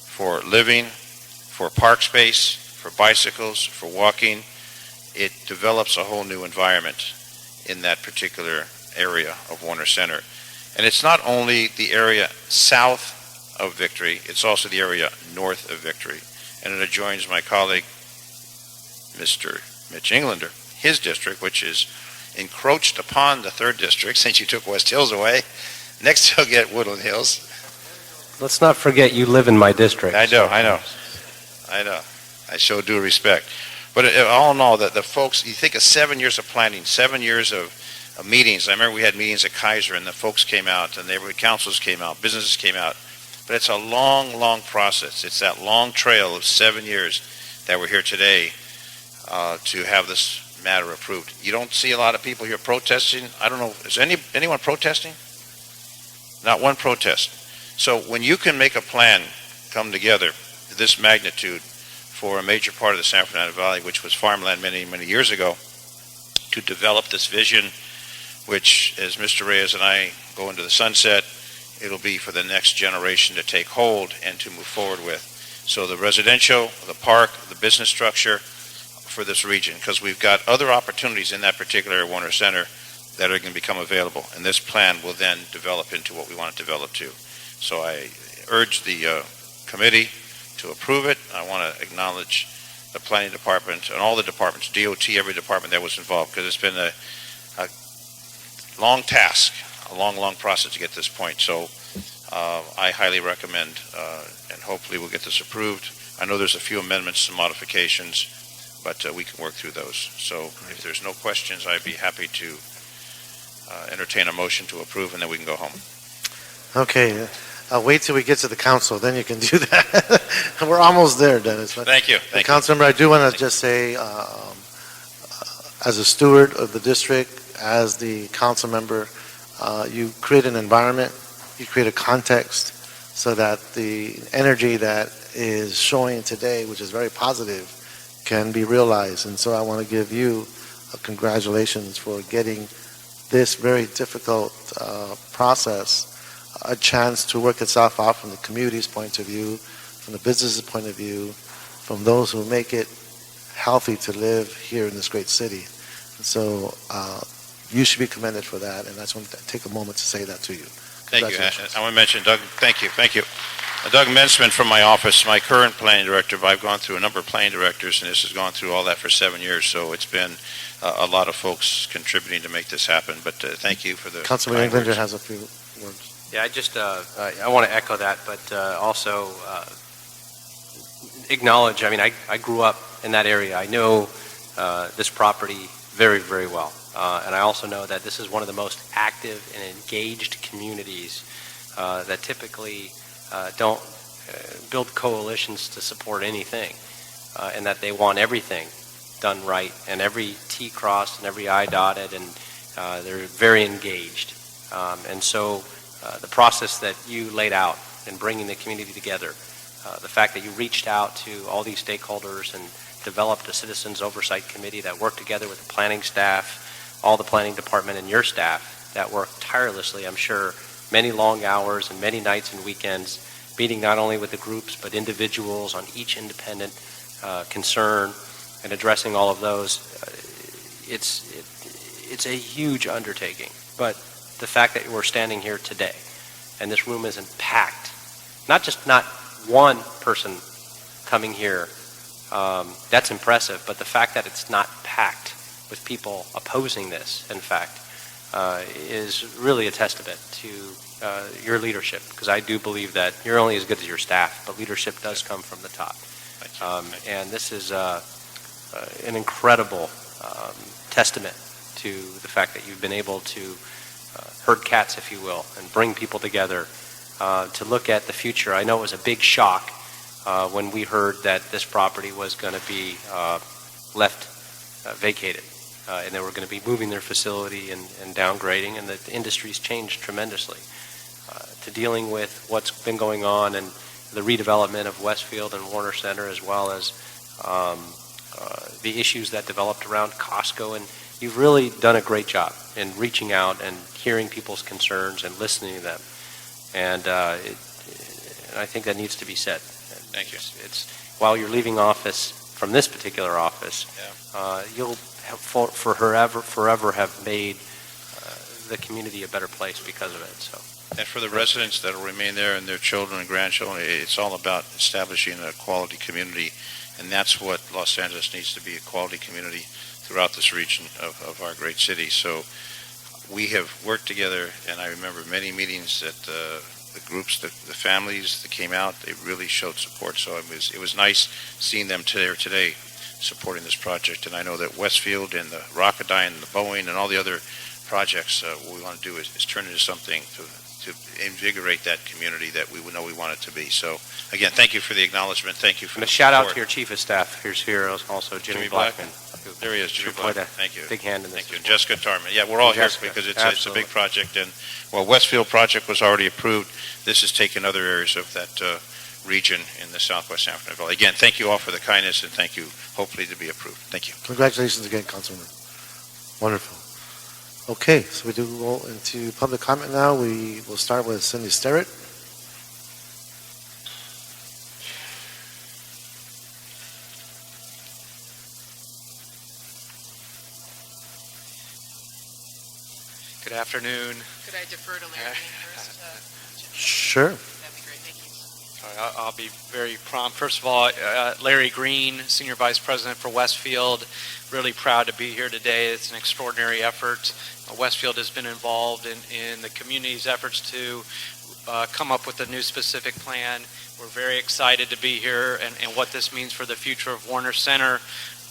for living, for park space, for bicycles, for walking. It develops a whole new environment in that particular area of Warner Center. And it's not only the area south of Victory, it's also the area north of Victory. And it adjoins my colleague, Mr. Mitch Englander, his district, which is encroached upon the 3rd district since you took West Hills away. Next he'll get Woodland Hills. Let's not forget you live in my district. I know. I show due respect. But all in all, the folks, you think of 7 years of planning, 7 years of meetings. I remember we had meetings at Kaiser, and the folks came out, and neighborhood councils came out, businesses came out. But it's a long, long process. It's that long trail of 7 years that we're here today to have this matter approved. You don't see a lot of people here protesting. I don't know, is anyone protesting? Not one protest. So when you can make a plan come together to this magnitude for a major part of the San Fernando Valley, which was farmland many, many years ago, to develop this vision, which, as Mr. Reyes and I go into the sunset, it'll be for the next generation to take hold and to move forward with. So the residential, the park, the business structure for this region, because we've got other opportunities in that particular Warner Center that are going to become available, and this plan will then develop into what we want to develop to. So I urge the committee to approve it. I want to acknowledge the planning department and all the departments, DOT, every department that was involved, because it's been a long task, a long process to get to this point. So I highly recommend, and hopefully we'll get this approved. I know there's a few amendments and modifications, but we can work through those. So if there's no questions, I'd be happy to entertain a motion to approve, and then we can go home. Okay, I'll wait till we get to the council, then you can do that. We're almost there, Dennis. Thank you. Thank you. Councilmember, I do want to just say, as a steward of the district, as the council member, you create an environment, you create a context so that the energy that is showing today, which is very positive, can be realized. And so I want to give you congratulations for getting this very difficult process a chance to work itself out from the community's point of view, from the business's point of view, from those who make it healthy to live here in this great city. And so you should be commended for that, and I just want to take a moment to say that to you. Thank you. I want to mention Doug. Thank you. Doug Mensman from my office, my current planning director, but I've gone through a number of planning directors, and this has gone through all that for 7 years, so it's been a lot of folks contributing to make this happen, but thank you for the Councilman Englander has a few words. Yeah, I want to echo that, but also acknowledge, I grew up in that area. I know this property very, very well. And I also know that this is one of the most active and engaged communities that typically don't build coalitions to support anything, and that they want everything done right and every T crossed and every I dotted, and they're very engaged. And so the process that you laid out in bringing the community together, the fact that you reached out to all these stakeholders and developed a citizens oversight committee that worked together with the planning staff, all the planning department and your staff that worked tirelessly, I'm sure, many long hours and many nights and weekends, meeting not only with the groups but individuals on each independent concern and addressing all of those. It's a huge undertaking, but the fact that we're standing here today and this room isn't packed, not one person coming here, that's impressive, but the fact that it's not packed with people opposing this, in fact, is really a testament to your leadership, because I do believe that you're only as good as your staff, but leadership does come from the top. And this is an incredible testament to the fact that you've been able to herd cats, if you will, and bring people together to look at the future. I know it was a big shock when we heard that this property was going to be left vacated. And they were going to be moving their facility and downgrading, and the industry's changed tremendously. To dealing with what's been going on and the redevelopment of Westfield and Warner Center, as well as the issues that developed around Costco, and you've really done a great job in reaching out and hearing people's concerns and listening to them. And I think that needs to be said. Thank you. It's while you're leaving office from this particular office, you'll forever have made the community a better place because of it. So. And for the residents that will remain there and their children and grandchildren, it's all about establishing a quality community, and that's what Los Angeles needs to be, a quality community throughout this region of our great city. So we have worked together, and I remember many meetings that the groups, the families that came out, they really showed support. So it was nice seeing them today supporting this project. And I know that Westfield and the Rocketdyne and the Boeing and all the other projects, what we want to do is turn it into something to invigorate that community that we know we want it to be. So again, thank you for the acknowledgement. Thank you for and the shout support. out to your chief of staff. Here's here also Jimmy Blackman. There he is, Jimmy Blackman. Thank you. Big hand in this. Thank you. And Jessica Tarman. Yeah, we're all here because it's a big project. And while Westfield project was already approved, this has taken other areas of that region in the southwest San Fernando Valley. Again, thank you all for the kindness, and thank you, hopefully to be approved. Thank you. Congratulations again, Councilman. Wonderful. Okay, so we do go into public comment now. We will start with Cindy Sterrett. Good afternoon. Could I defer to Larry first? Sure. That'd be great, thank you. All right, I'll be very prompt. First of all, Larry Green, Senior Vice President for Westfield. Really proud to be here today. It's an extraordinary effort. Westfield has been involved in the community's efforts to come up with a new specific plan. We're very excited to be here and what this means for the future of Warner Center.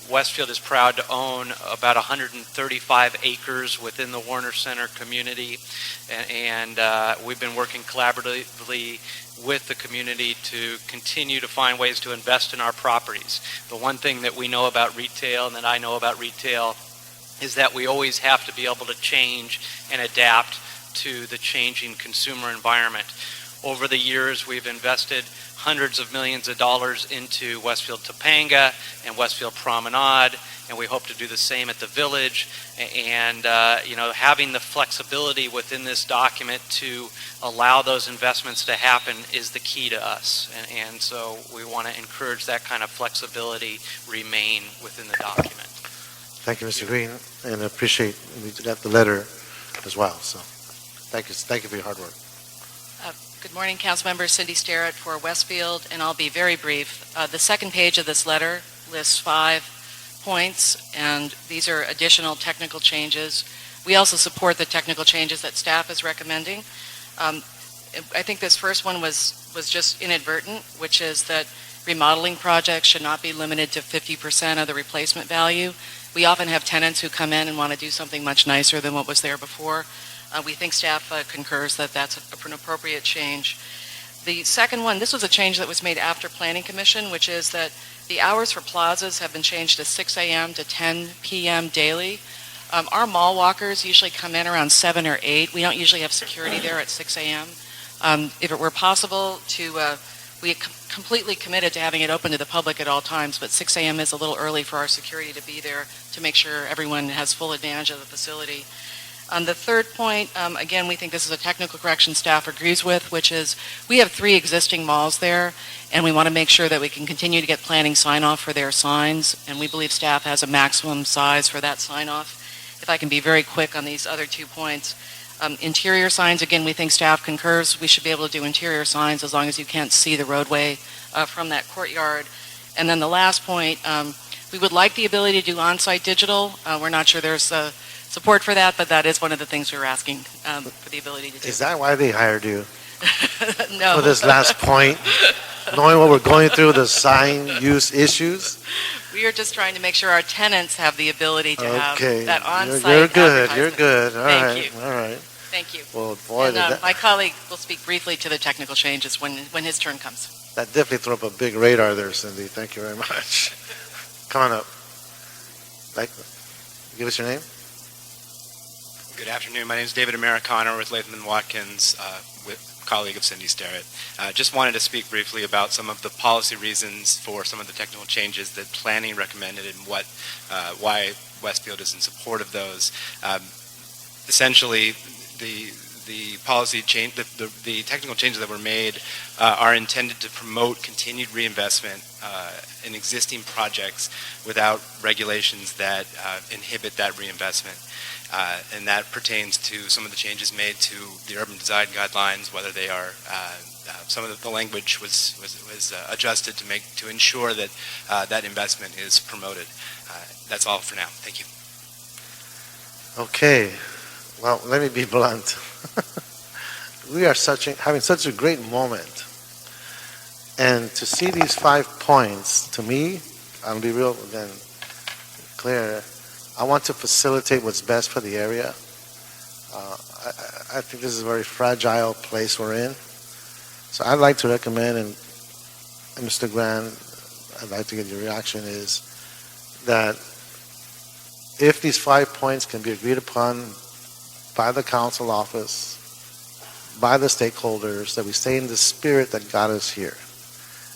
Westfield is proud to own about 135 acres within the Warner Center community, and we've been working collaboratively with the community to continue to find ways to invest in our properties. The one thing that we know about retail and that I know about retail is that we always have to be able to change and adapt to the changing consumer environment. Over the years, we've invested hundreds of millions of dollars into Westfield Topanga and Westfield Promenade, and we hope to do the same at the Village. And having the flexibility within this document to allow those investments to happen is the key to us. And so we want to encourage that kind of flexibility remain within the document. Thank you, Mr. Green, and I appreciate we got the letter as well. So thank you for your hard work. Good morning, Council Member Cindy Sterrett for Westfield, and I'll be very brief. The second page of this letter lists 5 points, and these are additional technical changes. We also support the technical changes that staff is recommending. I think this first one was just inadvertent, which is that remodeling projects should not be limited to 50% of the replacement value. We often have tenants who come in and want to do something much nicer than what was there before. We think staff concurs that that's an appropriate change. The second one, this was a change that was made after Planning Commission, which is that the hours for plazas have been changed to 6 a.m. to 10 p.m. daily. Our mall walkers usually come in around 7 or 8. We don't usually have security there at 6 a.m. If it were possible we completely committed to having it open to the public at all times, but 6 a.m. is a little early for our security to be there to make sure everyone has full advantage of the facility. The third point, again, we think this is a technical correction staff agrees with, which is we have 3 existing malls there, and we want to make sure that we can continue to get planning sign-off for their signs, and we believe staff has a maximum size for that sign-off. If I can be very quick on these other 2 points. Interior signs, again, we think staff concurs. We should be able to do interior signs as long as you can't see the roadway from that courtyard. And then the last point, we would like the ability to do on-site digital. We're not sure there's support for that, but that is one of the things we were asking for the ability to do. Is that why they hired you? No. For this last point, knowing what we're going through, the sign use issues? We are just trying to make sure our tenants have the ability to have that on-site You're good. advertisement. You're good. All right. Thank you. All right. Thank you. Well, boy, And my colleague will speak briefly to the technical changes when his turn comes. that definitely threw up a big radar there, Cindy. Thank you very much. Come on up. Give us your name. Good afternoon. My name is David Americano with Latham & Watkins, colleague of Cindy Sterrett. Just wanted to speak briefly about some of the policy reasons for some of the technical changes that planning recommended and why Westfield is in support of those. Essentially, the policy change, the technical changes that were made are intended to promote continued reinvestment in existing projects without regulations that inhibit that reinvestment. And that pertains to some of the changes made to the urban design guidelines, whether they are some of the language was adjusted to ensure that that investment is promoted. That's all for now. Thank you. Okay. Well, let me be blunt. We are having such a great moment. And to see these 5 points, to me, I'll be real then clear, I want to facilitate what's best for the area. I think this is a very fragile place we're in. So I'd like to recommend, and Mr. Grant, I'd like to get your reaction, is that if these 5 points can be agreed upon by the council office, by the stakeholders, that we stay in the spirit that got us here.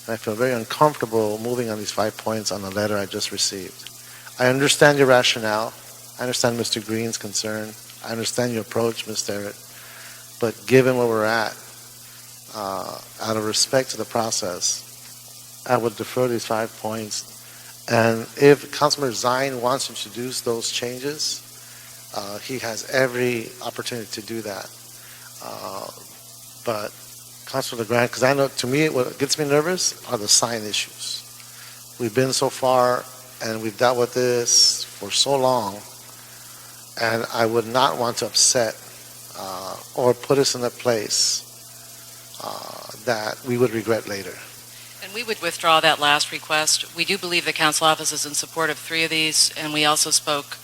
And I feel very uncomfortable moving on these 5 points on the letter I just received. I understand your rationale. I understand Mr. Green's concern. I understand your approach, Ms. Sterrett. But given where we're at, out of respect to the process, I would defer these 5 points. And if Councilman Zine wants to introduce those changes, he has every opportunity to do that. But Councilor LeGrand, because I know, to me, what gets me nervous are the sign issues. We've been so far, and we've dealt with this for so long, and I would not want to upset or put us in a place that we would regret later. And we would withdraw that last request. We do believe the council office is in support of 3 of these, and we also spoke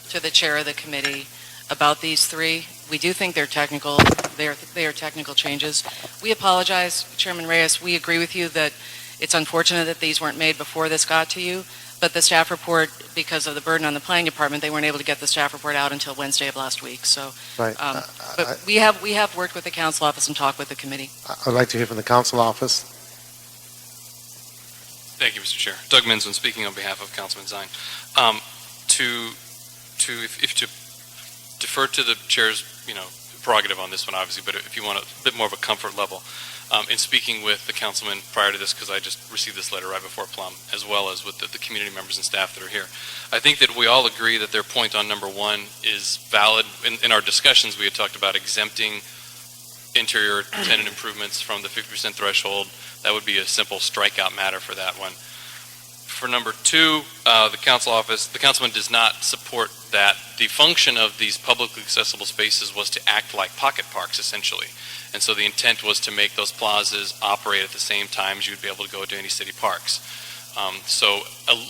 to the chair of the committee about these 3. We do think they're technical. They are technical changes. We apologize, Chairman Reyes. We agree with you that it's unfortunate that these weren't made before this got to you, but the staff report, because of the burden on the planning department, they weren't able to get the staff report out until Wednesday of last week. So, Right. but we have worked with the council office and talked with the committee. I'd like to hear from the council office. Thank you, Mr. Chair. Doug Minsman speaking on behalf of Councilman Zine. To defer to the chair's, prerogative on this one, obviously, but if you want a bit more of a comfort level, in speaking with the councilman prior to this, because I just received this letter right before Plum, as well as with the community members and staff that are here, I think that we all agree that their point on number 1 is valid. In our discussions, we had talked about exempting interior tenant improvements from the 50% threshold. That would be a simple strikeout matter for that one. For number 2, the councilman does not support that. The function of these publicly accessible spaces was to act like pocket parks, essentially. And so the intent was to make those plazas operate at the same time as you'd be able to go to any city parks. So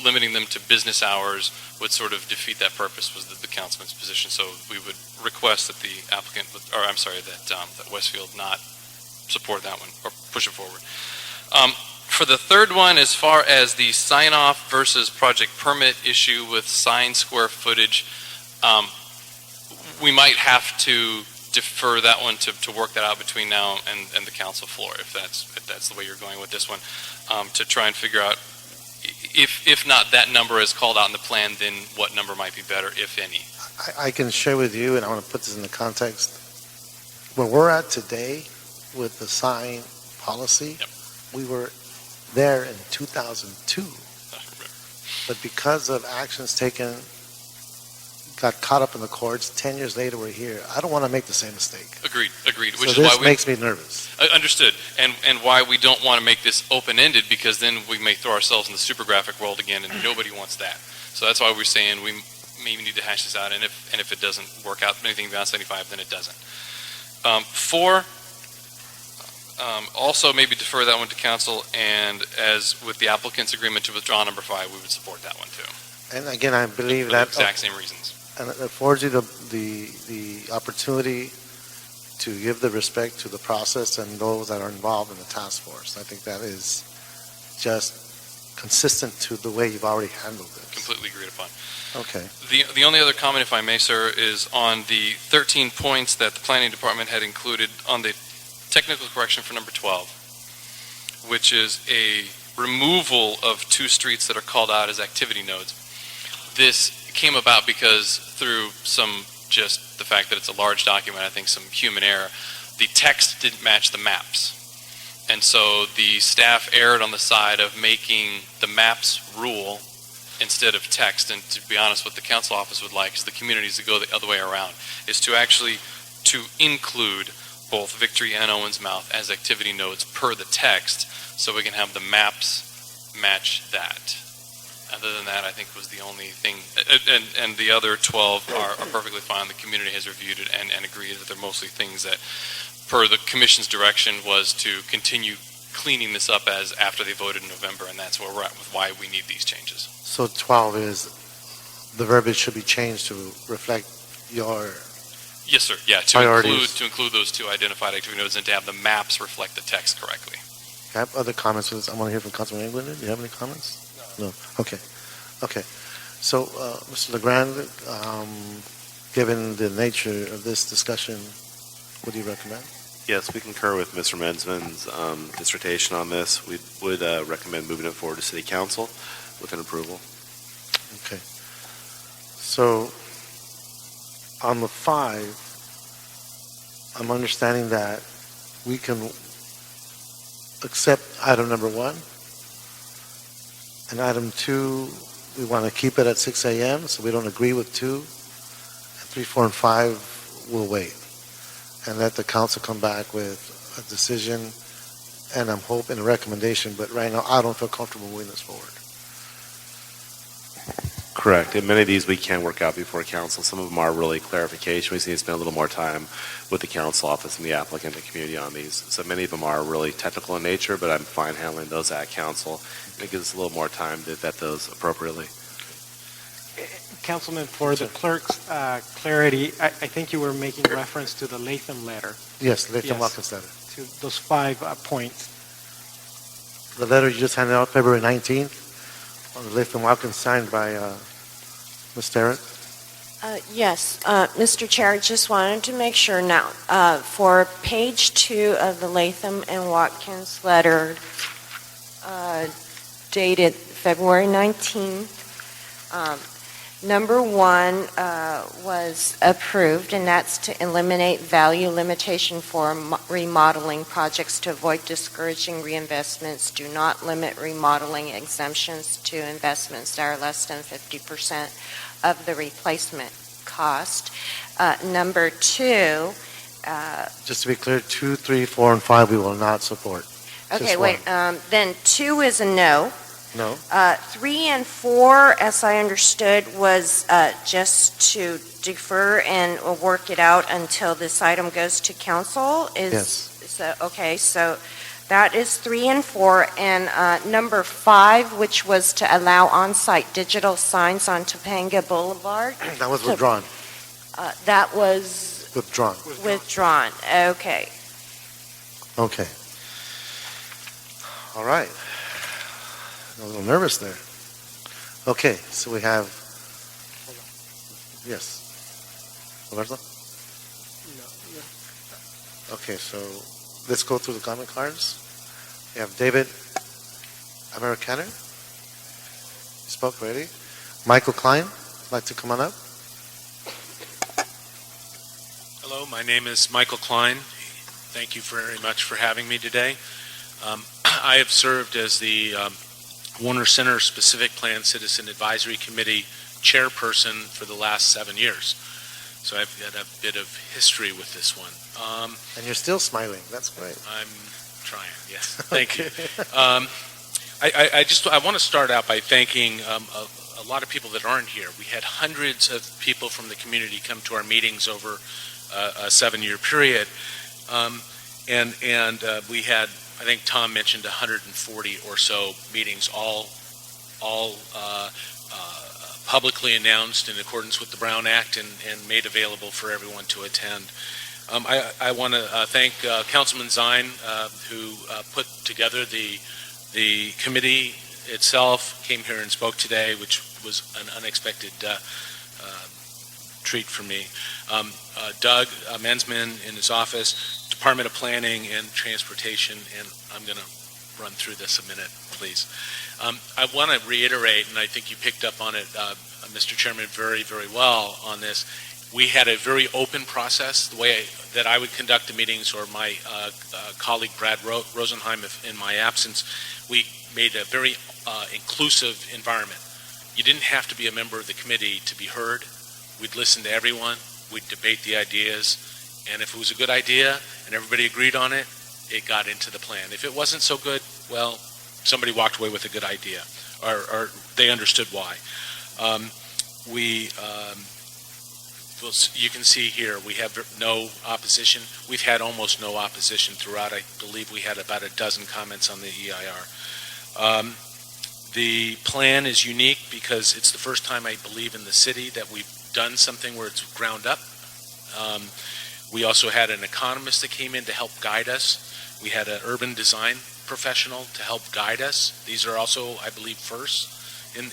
limiting them to business hours would sort of defeat that purpose, was the councilman's position. So we would request that the applicant, that Westfield not support that one or push it forward. For the third one, as far as the sign-off versus project permit issue with sign square footage, we might have to defer that one to work that out between now and the council floor, if that's the way you're going with this one, to try and figure out, if not that number is called out in the plan, then what number might be better, if any. I can share with you, and I want to put this in the context, where we're at today with the sign policy, we were there in 2002. But because of actions taken, got caught up in the courts, 10 years later we're here. I don't want to make the same mistake. Agreed. So Which is this why makes me nervous. Understood. And why we don't want to make this open-ended, because then we may throw ourselves in the super graphic world again, and nobody wants that. So that's why we're saying we maybe need to hash this out, and if it doesn't work out anything beyond 75, then it doesn't. 4, also maybe defer that one to council, and as with the applicant's agreement to withdraw number 5, we would support that one too. And again, I believe For that the exact same reasons. and it affords you the opportunity to give the respect to the process and those that are involved in the task force. I think that is just consistent to the way you've already handled it. Completely agreed upon. Okay. The only other comment, if I may, sir, is on the 13 points that the planning department had included on the technical correction for number 12, which is a removal of 2 streets that are called out as activity nodes. This came about because through just the fact that it's a large document, I think some human error, the text didn't match the maps. And so the staff erred on the side of making the maps rule instead of text. And to be honest, what the council office would like is the communities to go the other way around, is to actually to include both Victory and Owens Mouth as activity nodes per the text, so we can have the maps match that. Other than that, I think was the only thing, and the other 12 are perfectly fine. The community has reviewed it and agreed that they're mostly things that, per the commission's direction, was to continue cleaning this up as after they voted in November, and that's where we're at with why we need these changes. So 12 is, the verbiage should be changed to reflect your Yes, sir. Yeah, to include those 2 identified activity nodes and to have the maps reflect the text correctly. I have other comments for this. I want to hear from Councilman Englander. Do you have any comments? No. Okay. So, Mr. LeGrand, given the nature of this discussion, what do you recommend? Yes, we concur with Mr. Mensman's dissertation on this. We would recommend moving it forward to City Council with an approval. Okay. So, on the 5, I'm understanding that we can accept item number 1, and item 2, we want to keep it at 6 a.m., so we don't agree with 2, and 3, 4, and 5 will wait, and let the council come back with a decision, and I'm hoping a recommendation, but right now, I don't feel comfortable moving this forward. Correct. And many of these we can work out before council. Some of them are really clarification. We just need to spend a little more time with the council office and the applicant and the community on these. So many of them are really technical in nature, but I'm fine handling those at council. And it gives us a little more time to vet those appropriately. Councilman, for the clerk's clarity, I think you were making reference to the Latham letter. Yes, Latham Watkins letter. To those 5 points. The letter you just handed out February 19th, on the Latham Watkins signed by Ms. Starrett. Yes, Mr. Chair, I just wanted to make sure now, for page 2 of the Latham and Watkins letter dated February 19th, number 1 was approved, and that's to eliminate value limitation for remodeling projects to avoid discouraging reinvestments. Do not limit remodeling exemptions to investments that are less than 50% of the replacement cost. Number 2. Just to be clear, 2, 3, 4, and 5 we will not support. Okay, Just wait. Then 2 is a no. No. 3 and 4, as I understood, was just to defer and work it out until this item goes to council. Yes. Okay, so that is 3 and 4. And number 5, which was to allow on-site digital signs on Topanga Boulevard. That was withdrawn. That was Withdrawn. withdrawn. Okay. Okay. All right. A little nervous there. Okay, so we have. Yes. Roberto? Okay, so let's go through the comment cards. We have David Americaner. He spoke already. Michael Klein, like to come on up. Hello, my name is Michael Klein. Thank you very much for having me today. I have served as the Warner Center Specific Plan Citizen Advisory Committee chairperson for the last 7 years. So I've got a bit of history with this one. And you're still smiling. That's great. I'm trying, yes. Thank you. I want to start out by thanking a lot of people that aren't here. We had hundreds of people from the community come to our meetings over a 7-year period. And we had, I think Tom mentioned 140 or so meetings, all publicly announced in accordance with the Brown Act and made available for everyone to attend. I want to thank Councilman Zine, who put together the committee itself, came here and spoke today, which was an unexpected treat for me. Doug Mensman in his office, Department of Planning and Transportation, and I'm going to run through this a minute, please. I want to reiterate, and I think you picked up on it, Mr. Chairman, very, very well on this. We had a very open process. The way that I would conduct the meetings, or my colleague Brad Rosenheim, in my absence, we made a very inclusive environment. You didn't have to be a member of the committee to be heard. We'd listen to everyone. We'd debate the ideas. And if it was a good idea and everybody agreed on it, it got into the plan. If it wasn't so good, well, somebody walked away with a good idea, or they understood why. You can see here, we have no opposition. We've had almost no opposition throughout. I believe we had about a dozen comments on the EIR. The plan is unique because it's the first time, I believe, in the city that we've done something where it's ground up. We also had an economist that came in to help guide us. We had an urban design professional to help guide us. These are also, I believe, first in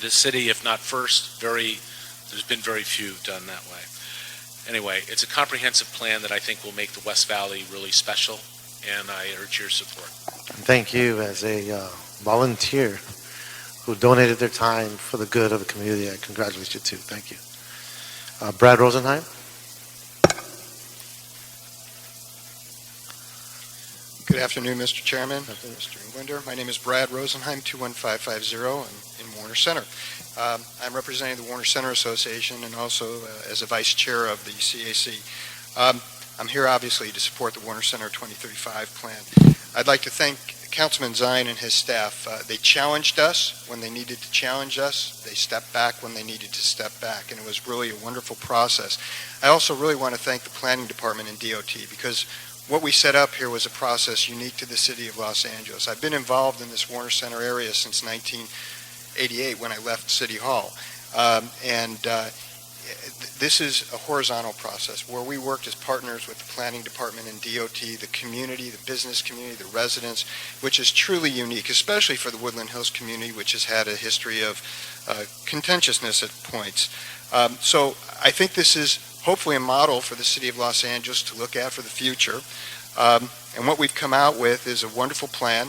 the city, if not first. There's been very few done that way. anyway, it's a comprehensive plan that I think will make the West Valley really special, and I urge your support. Thank you as a volunteer who donated their time for the good of the community. I congratulate you too. Thank you. Brad Rosenheim. Good afternoon, Mr. Chairman, Mr. Englander. My name is Brad Rosenheim, 21550. I'm in Warner Center. I'm representing the Warner Center Association and also as a vice chair of the CAC. I'm here obviously to support the Warner Center 2035 plan. I'd like to thank Councilman Zine and his staff. They challenged us when they needed to challenge us. They stepped back when they needed to step back, and it was really a wonderful process. I also really want to thank the Planning Department and DOT because what we set up here was a process unique to the city of Los Angeles. I've been involved in this Warner Center area since 1988 when I left City Hall. This is a horizontal process where we worked as partners with the Planning Department and DOT, the community, the business community, the residents, which is truly unique, especially for the Woodland Hills community, which has had a history of contentiousness at points. So I think this is hopefully a model for the city of Los Angeles to look at for the future. And what we've come out with is a wonderful plan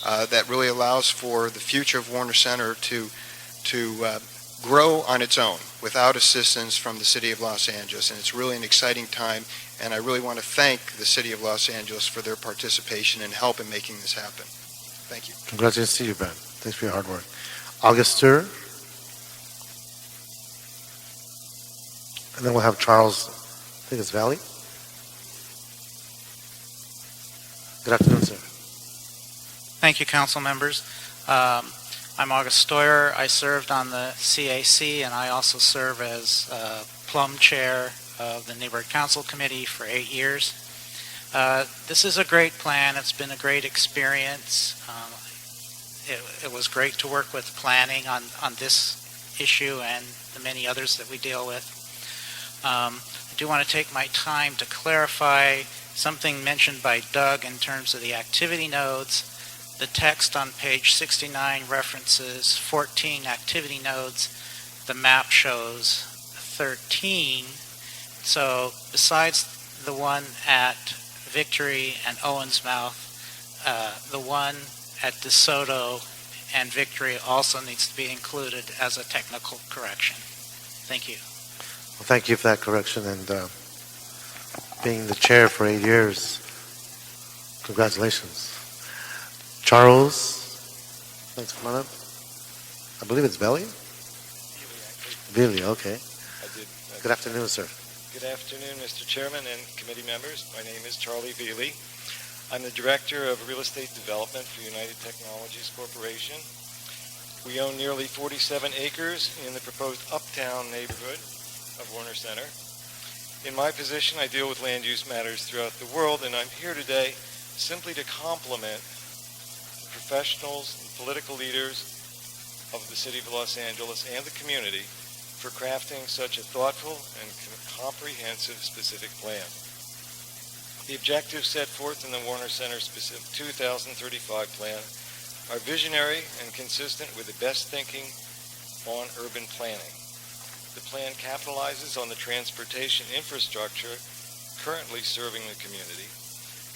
that really allows for the future of Warner Center to grow on its own without assistance from the city of Los Angeles. And it's really an exciting time, and I really want to thank the city of Los Angeles for their participation and help in making this happen. Thank you. Congratulations to you, Brad. Thanks for your hard work. August Stur. And then we'll have Charles, I think it's Vealey. Good afternoon, sir. Thank you, council members. I'm August Stoyer. I served on the CAC, and I also serve as plum chair of the Neighborhood Council Committee for 8 years. This is a great plan. It's been a great experience. It was great to work with planning on this issue and the many others that we deal with. I do want to take my time to clarify something mentioned by Doug in terms of the activity nodes. The text on page 69 references 14 activity nodes. The map shows 13. So besides the one at Victory and Owens Mouth, the one at DeSoto and Victory also needs to be included as a technical correction. Thank you. Well, thank you for that correction, and being the chair for 8 years, congratulations. Charles, thanks, come on up. I believe it's Vealey? Vealey, okay. Good afternoon, sir. Good afternoon, Mr. Chairman and committee members. My name is Charlie Vealey. I'm the Director of Real Estate Development for United Technologies Corporation. We own nearly 47 acres in the proposed uptown neighborhood of Warner Center. In my position, I deal with land use matters throughout the world, and I'm here today simply to compliment the professionals and political leaders of the City of Los Angeles and the community for crafting such a thoughtful and comprehensive specific plan. The objectives set forth in the Warner Center specific 2035 plan are visionary and consistent with the best thinking on urban planning. The plan capitalizes on the transportation infrastructure currently serving the community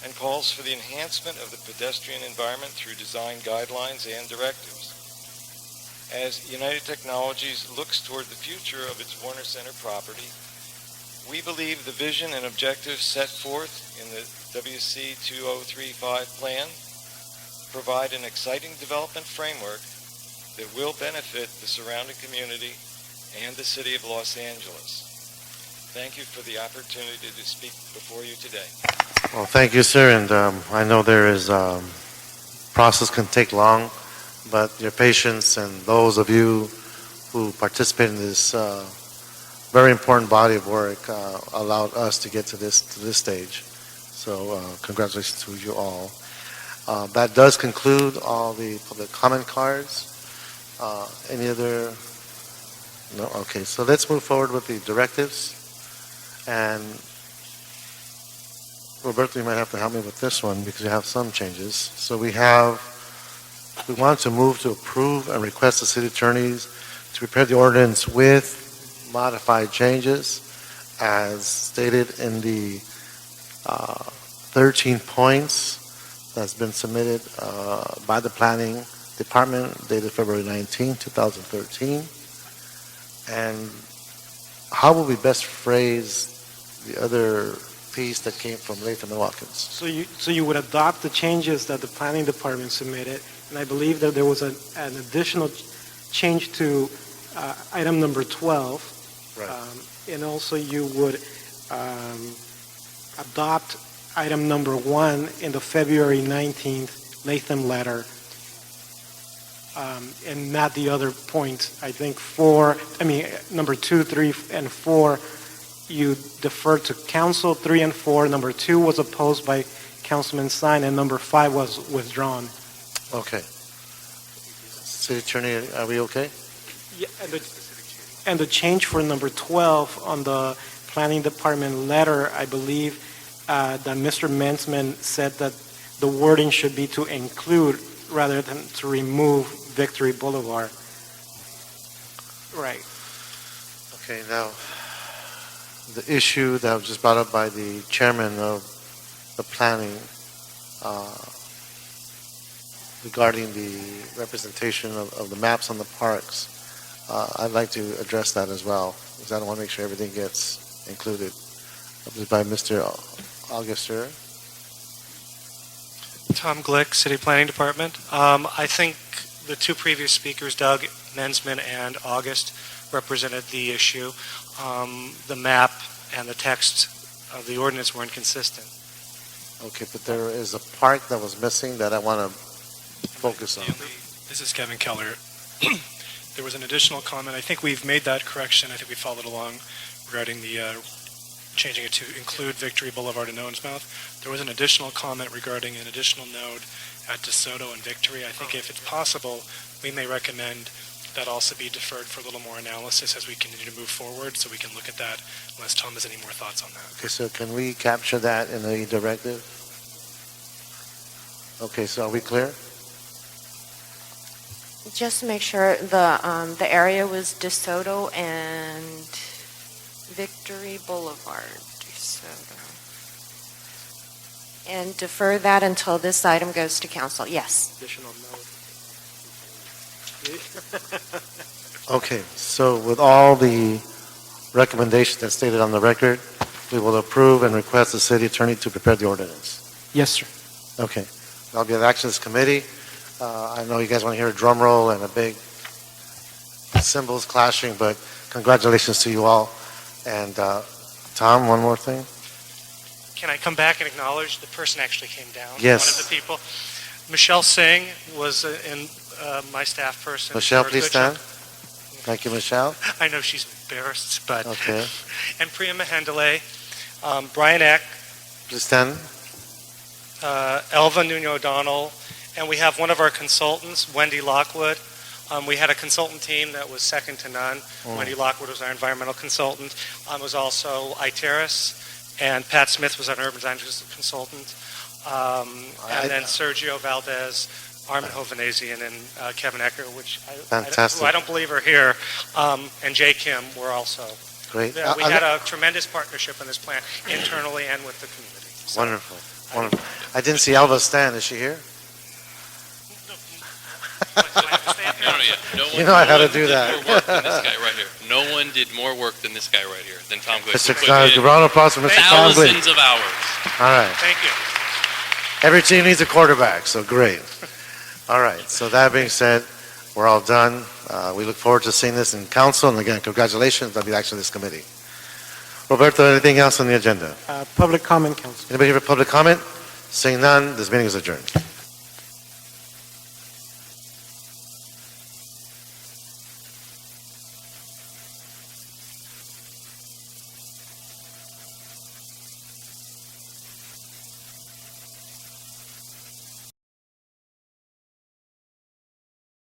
and calls for the enhancement of the pedestrian environment through design guidelines and directives. As United Technologies looks toward the future of its Warner Center property, we believe the vision and objectives set forth in the WC 2035 plan provide an exciting development framework that will benefit the surrounding community and the City of Los Angeles. Thank you for the opportunity to speak before you today. Well, thank you, sir, and I know there is process can take long, but your patience and those of you who participate in this very important body of work allowed us to get to this stage. So congratulations to you all. That does conclude all the public comment cards. Any other? No? Okay, so let's move forward with the directives. And Roberto, you might have to help me with this one because you have some changes. So we want to move to approve and request the city attorneys to prepare the ordinance with modified changes as stated in the 13 points that's been submitted by the Planning Department dated February 19, 2013. And how will we best phrase the other piece that came from Latham and Watkins? So you would adopt the changes that the Planning Department submitted, and I believe that there was an additional change to item number 12. Right. And also you would adopt item number 1 in the February 19th Latham letter, and not the other points. I think number 2, 3, and 4, you defer to council. 3 and 4, number 2 was opposed by Councilman Stein, and number 5 was withdrawn. Okay. City Attorney, are we okay? Yeah, and the change for number 12 on the Planning Department letter, I believe that Mr. Mensman said that the wording should be to include rather than to remove Victory Boulevard. Right. Okay, now, the issue that was just brought up by the chairman of the planning regarding the representation of the maps on the parks, I'd like to address that as well, because I don't want to make sure everything gets included. This is by Mr. Auguster. Tom Glick, City Planning Department. I think the two previous speakers, Doug Mensman and August, represented the issue. The map and the text of the ordinance were inconsistent. Okay, but there is a part that was missing that I want to focus on. This is Kevin Keller. There was an additional comment. I think we've made that correction. I think we followed along regarding the changing it to include Victory Boulevard and Owensmouth. There was an additional comment regarding an additional node at DeSoto and Victory. I think if it's possible, we may recommend that also be deferred for a little more analysis as we continue to move forward, so we can look at that unless Tom has any more thoughts on that. Okay, so can we capture that in the directive? Okay, so are we clear? Just to make sure, the area was DeSoto and Victory Boulevard. DeSoto. And defer that until this item goes to council. Yes. Additional note. Okay, so with all the recommendations that's stated on the record, we will approve and request the city attorney to prepare the ordinance. Yes, sir. Okay, that'll be an actions committee. I know you guys want to hear a drum roll and a big cymbals clashing, but congratulations to you all. And Tom, one more thing. Can I come back and acknowledge the person actually came down? Yes. One of the people. Michelle Singh was my staff person. Michelle, for a please good stand. chunk. Thank you, Michelle. I know she's embarrassed, but. Okay. And Priya Mahendale, Brian Eck. Please stand. Elva Nuno O'Donnell, and we have one of our consultants, Wendy Lockwood. We had a consultant team that was second to none. Wendy Lockwood was our environmental consultant. Was also Iteris, and Pat Smith was our urban design consultant. And then Sergio Valdez, Armin Hovanesian, and Kevin Ecker, Fantastic. who I don't believe are here, and Jay Kim were also. Great. We had a tremendous partnership in this plan, internally and with the community. So. Wonderful. Wonderful. I didn't see Elva stand. Is she here? You know I had to do that. More work than this guy right here. No one did more work than this guy right here, than Tom Glick. Mr. Round of applause for Mr. Tom Glick. Thousands of hours. All right. Thank you. Every team needs a quarterback, so great. All right. So that being said, we're all done. We look forward to seeing this in council. And again, congratulations on the action of this committee. Roberto, anything else on the agenda? Public comment, council. Anybody here for public comment? Seeing none, this meeting is adjourned.